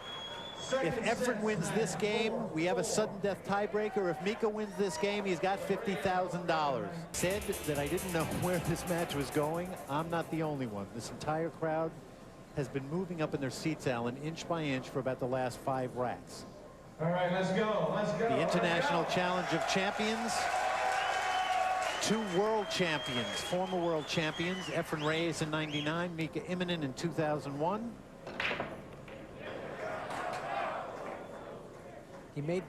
Speaker 1: If Efren wins this game, we have a sudden death tiebreaker. If Mika wins this game, he's got $50,000. Said that I didn't know where this match was going. I'm not the only one. This entire crowd has been moving up in their seats, Alan, inch by inch for about the last 5 racks.
Speaker 5: All right, let's go. Let's go.
Speaker 1: The International Challenge of Champions. 2 world champions, former world champions, Efren Reyes in '99, Mika Immonen in 2001.
Speaker 3: He made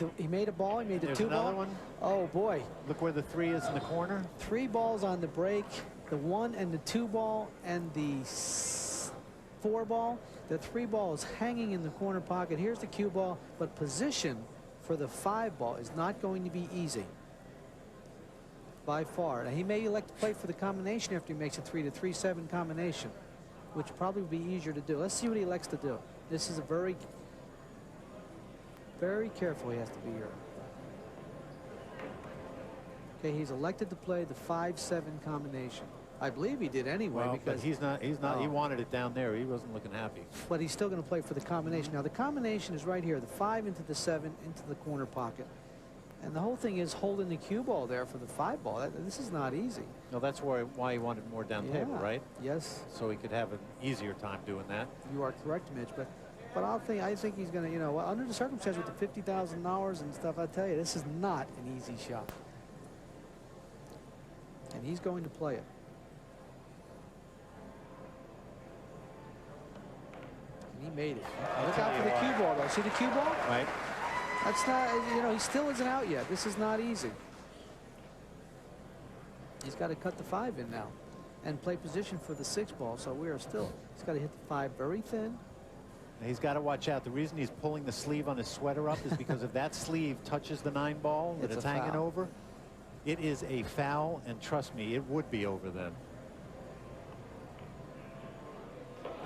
Speaker 3: a ball. He made the
Speaker 1: There's
Speaker 3: 2
Speaker 1: another
Speaker 3: ball.
Speaker 1: one.
Speaker 3: Oh boy!
Speaker 1: Look where the 3 is in the corner.
Speaker 3: 3 balls on the break. The 1 and the 2 ball and the 4 ball. The 3 ball is hanging in the corner pocket. Here's the cue ball, but position for the 5 ball is not going to be easy. By far. Now, he may elect to play for the combination after he makes a 3-3-7 combination, which probably would be easier to do. Let's see what he elects to do. This is a very careful he has to be here. Okay, he's elected to play the 5-7 combination. I believe he did anyway,
Speaker 1: Well,
Speaker 3: because
Speaker 1: but he's not. He wanted it down there. He wasn't looking happy.
Speaker 3: but he's still going to play for the combination. Now the combination is right here, the 5 into the 7 into the corner pocket. And the whole thing is holding the cue ball there for the 5 ball. This is not easy.
Speaker 1: No, that's why he wanted more down table, right?
Speaker 3: Yes.
Speaker 1: So he could have an easier time doing that.
Speaker 3: You are correct, Mitch. But I think he's going to, you know, under the circumstances with the $50,000 and stuff, I tell you, this is not an easy shot. And he's going to play it. And he made it. Look out for the cue ball, though. See the cue ball?
Speaker 1: Right.
Speaker 3: That's not, you know, he still isn't out yet. This is not easy. He's got to cut the 5 in now and play position for the 6 ball. So we are still, he's got to hit the 5 very thin.
Speaker 1: He's got to watch out. The reason he's pulling the sleeve on his sweater up is because if that sleeve touches the 9 ball that it's hanging over, it is a foul. And trust me, it would be over then.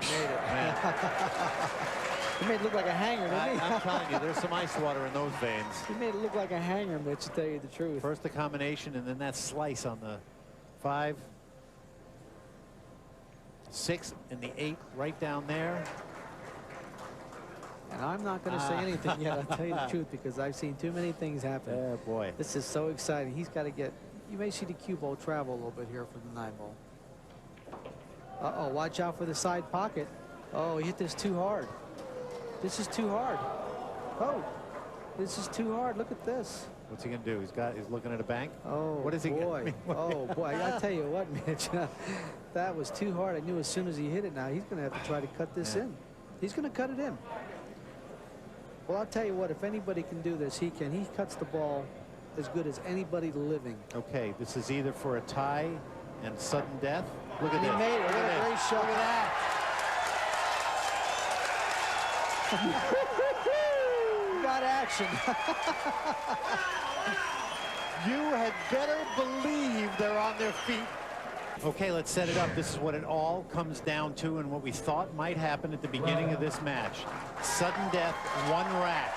Speaker 3: Made it. He made it look like a hanger, didn't he?
Speaker 1: I'm telling you, there's some ice water in those veins.
Speaker 3: He made it look like a hanger, Mitch, to tell you the truth.
Speaker 1: First the combination, and then that slice on the 5, 6, and the 8 right down there.
Speaker 3: And I'm not going to say anything yet, I'll tell you the truth, because I've seen too many things happen.
Speaker 1: Oh, boy.
Speaker 3: This is so exciting. He's got to get, you may see the cue ball travel a little bit here for the 9 ball. Uh-oh, watch out for the side pocket. Oh, he hit this too hard. This is too hard. Oh, this is too hard. Look at this.
Speaker 1: What's he gonna do? He's looking at a bank.
Speaker 3: Oh,
Speaker 1: what is he
Speaker 3: boy. Oh, boy. I gotta tell you what, Mitch. That was too hard. I knew as soon as he hit it now, he's gonna have to try to cut this in. He's gonna cut it in. Well, I'll tell you what, if anybody can do this, he can. He cuts the ball as good as anybody living.
Speaker 1: Okay, this is either for a tie and sudden death. Look at
Speaker 3: He
Speaker 1: this.
Speaker 3: made it.
Speaker 1: Look
Speaker 3: What
Speaker 1: at
Speaker 3: a
Speaker 1: this.
Speaker 3: great shot.
Speaker 1: Look at that.
Speaker 3: Got action.
Speaker 1: You had better believe they're on their feet. Okay, let's set it up. This is what it all comes down to and what we thought might happen at the beginning of this match. Sudden death, one rack.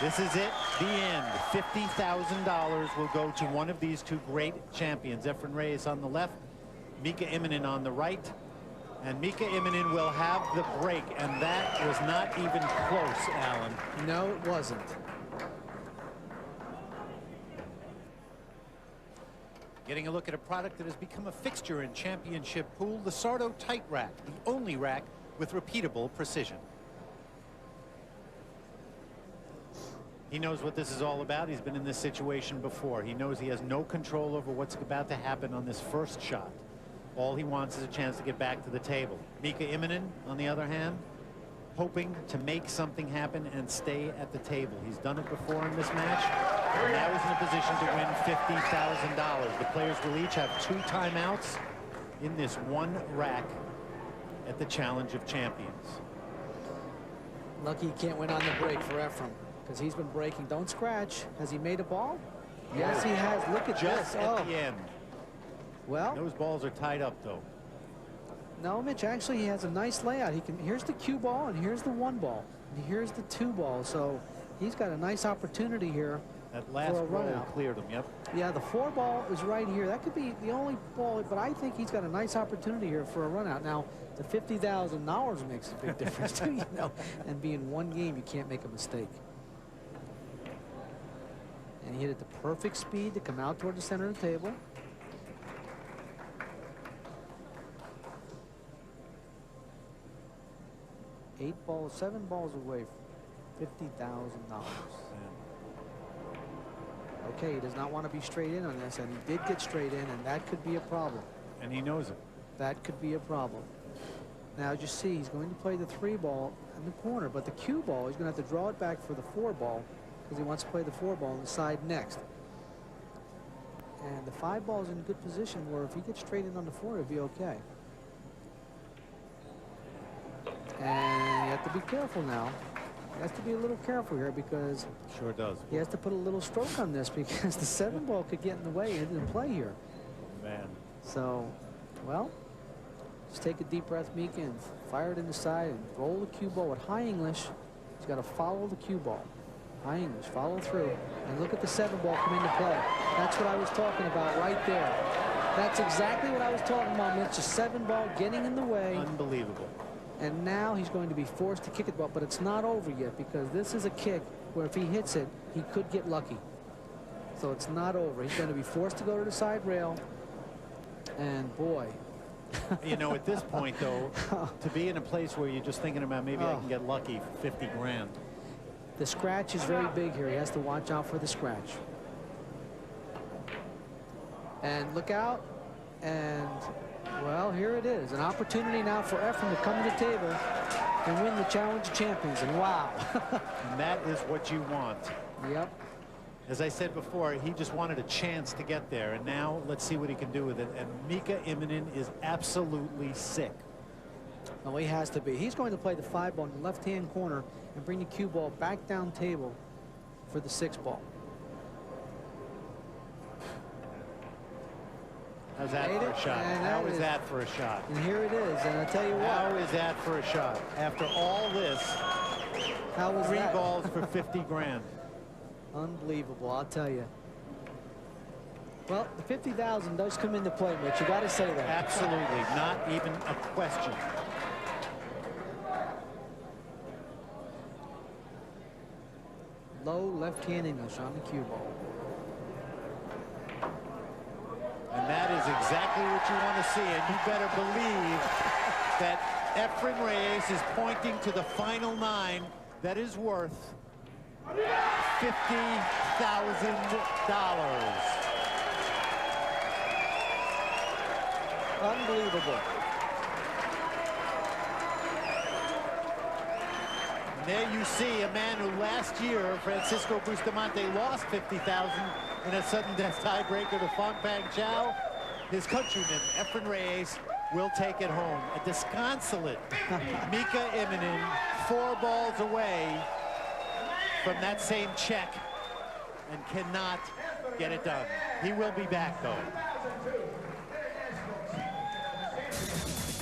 Speaker 1: This is it, the end. $50,000 will go to one of these two great champions. Efren Reyes on the left, Mika Immonen on the right. And Mika Immonen will have the break, and that was not even close, Alan.
Speaker 3: No, it wasn't.
Speaker 1: Getting a look at a product that has become a fixture in championship pool, the Sardo Tight Rack, the only rack with repeatable precision. He knows what this is all about. He's been in this situation before. He knows he has no control over what's about to happen on this first shot. All he wants is a chance to get back to the table. Mika Immonen, on the other hand, hoping to make something happen and stay at the table. He's done it before in this match, and now he's in a position to win $50,000. The players will each have 2 timeouts in this one rack at the Challenge of Champions.
Speaker 3: Lucky he can't win on the break for Efren, because he's been breaking. Don't scratch. Has he made a ball? Yes, he has. Look at
Speaker 1: Just
Speaker 3: this.
Speaker 1: at the end.
Speaker 3: Well,
Speaker 1: Those balls are tied up, though.
Speaker 3: no, Mitch, actually he has a nice layout. He can. Here's the cue ball, and here's the 1 ball, and here's the 2 ball. So he's got a nice opportunity here.
Speaker 1: That last
Speaker 3: for a
Speaker 1: roll
Speaker 3: run out.
Speaker 1: cleared him, yep.
Speaker 3: Yeah, the 4 ball is right here. That could be the only ball, but I think he's got a nice opportunity here for a run out. Now, the $50,000 makes a big difference too, you know. And being one game, you can't make a mistake. And he hit at the perfect speed to come out toward the center of the table. Seven balls away, $50,000. Okay, he does not want to be straight in on this, and he did get straight in, and that could be a problem.
Speaker 1: And he knows it.
Speaker 3: That could be a problem. Now, as you see, he's going to play the 3 ball in the corner, but the cue ball, he's going to have to draw it back for the 4 ball because he wants to play the 4 ball on the side next. And the 5 ball is in good position where if he gets straight in on the 4, he'll be okay. And you have to be careful now. He has to be a little careful here because
Speaker 1: Sure does.
Speaker 3: he has to put a little stroke on this because the 7 ball could get in the way and didn't play here.
Speaker 1: Man.
Speaker 3: So, well, just take a deep breath, Mika, and fire it in the side and roll the cue ball with high English. He's got to follow the cue ball. High English, follow through. And look at the 7 ball come into play. That's what I was talking about right there. That's exactly what I was talking about, Mitch. The 7 ball getting in the way.
Speaker 1: Unbelievable.
Speaker 3: And now he's going to be forced to kick it, but it's not over yet because this is a kick where if he hits it, he could get lucky. So it's not over. He's going to be forced to go to the side rail. And boy.
Speaker 1: You know, at this point, though, to be in a place where you're just thinking about maybe I can get lucky for 50 grand.
Speaker 3: The scratch is very big here. He has to watch out for the scratch. And look out. And, well, here it is. An opportunity now for Efren to come to the table and win the Challenge of Champions. And wow.
Speaker 1: And that is what you want.
Speaker 3: Yep.
Speaker 1: As I said before, he just wanted a chance to get there. And now let's see what he can do with it. And Mika Immonen is absolutely sick.
Speaker 3: No, he has to be. He's going to play the 5 ball in the left-hand corner and bring the cue ball back down table for the 6 ball.
Speaker 1: How's that for a shot? How is that for a shot?
Speaker 3: And here it is. And I tell you what.
Speaker 1: How is that for a shot? After all this,
Speaker 3: How was
Speaker 1: 3
Speaker 3: that?
Speaker 1: balls for 50 grand.
Speaker 3: Unbelievable, I'll tell you. Well, the 50,000 does come into play, Mitch. You got to say that.
Speaker 1: Absolutely, not even a question.
Speaker 3: Low left-hand English on the cue ball.
Speaker 1: And that is exactly what you want to see. And you better believe that Efren Reyes is pointing to the final 9 that is worth $50,000.
Speaker 3: Unbelievable.
Speaker 1: And there you see a man who last year, Francisco Bustamante, lost $50,000 in a sudden death tiebreaker to Fang Chao. His countryman, Efren Reyes, will take it home. A disconsolate Mika Immonen, 4 balls away from that same check, and cannot get it done. He will be back, though.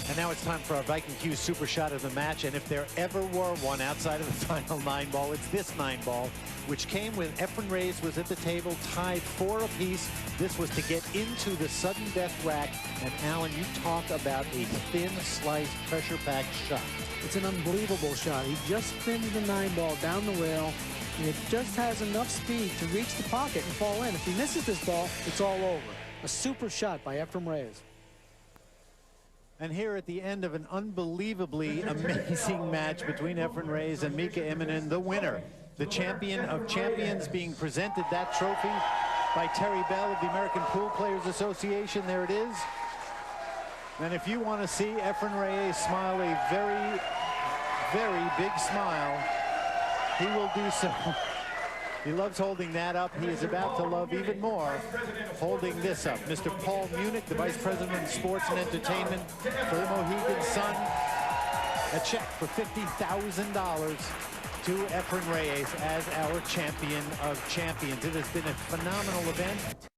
Speaker 1: And now it's time for our Viking Q super shot of the match. And if there ever were one outside of the final 9-ball, it's this 9-ball, which came when Efren Reyes was at the table, tied 4 apiece. This was to get into the sudden death rack. And Alan, you talk about a thin slice, pressure-packed shot.
Speaker 3: It's an unbelievable shot. He just spins the 9-ball down the rail, and it just has enough speed to reach the pocket and fall in. If he misses this ball, it's all over. A super shot by Efren Reyes.
Speaker 1: And here at the end of an unbelievably amazing match between Efren Reyes and Mika Immonen, the winner, the champion of champions, being presented that trophy by Terry Bell of the American Pool Players Association. There it is. And if you want to see Efren Reyes smile a very, very big smile, he will do so. He loves holding that up. He is about to love even more holding this up. Mr. Paul Munich, the Vice President of Sports and Entertainment for the Mohegan Sun. A check for $50,000 to Efren Reyes as our champion of champions. It has been a phenomenal event.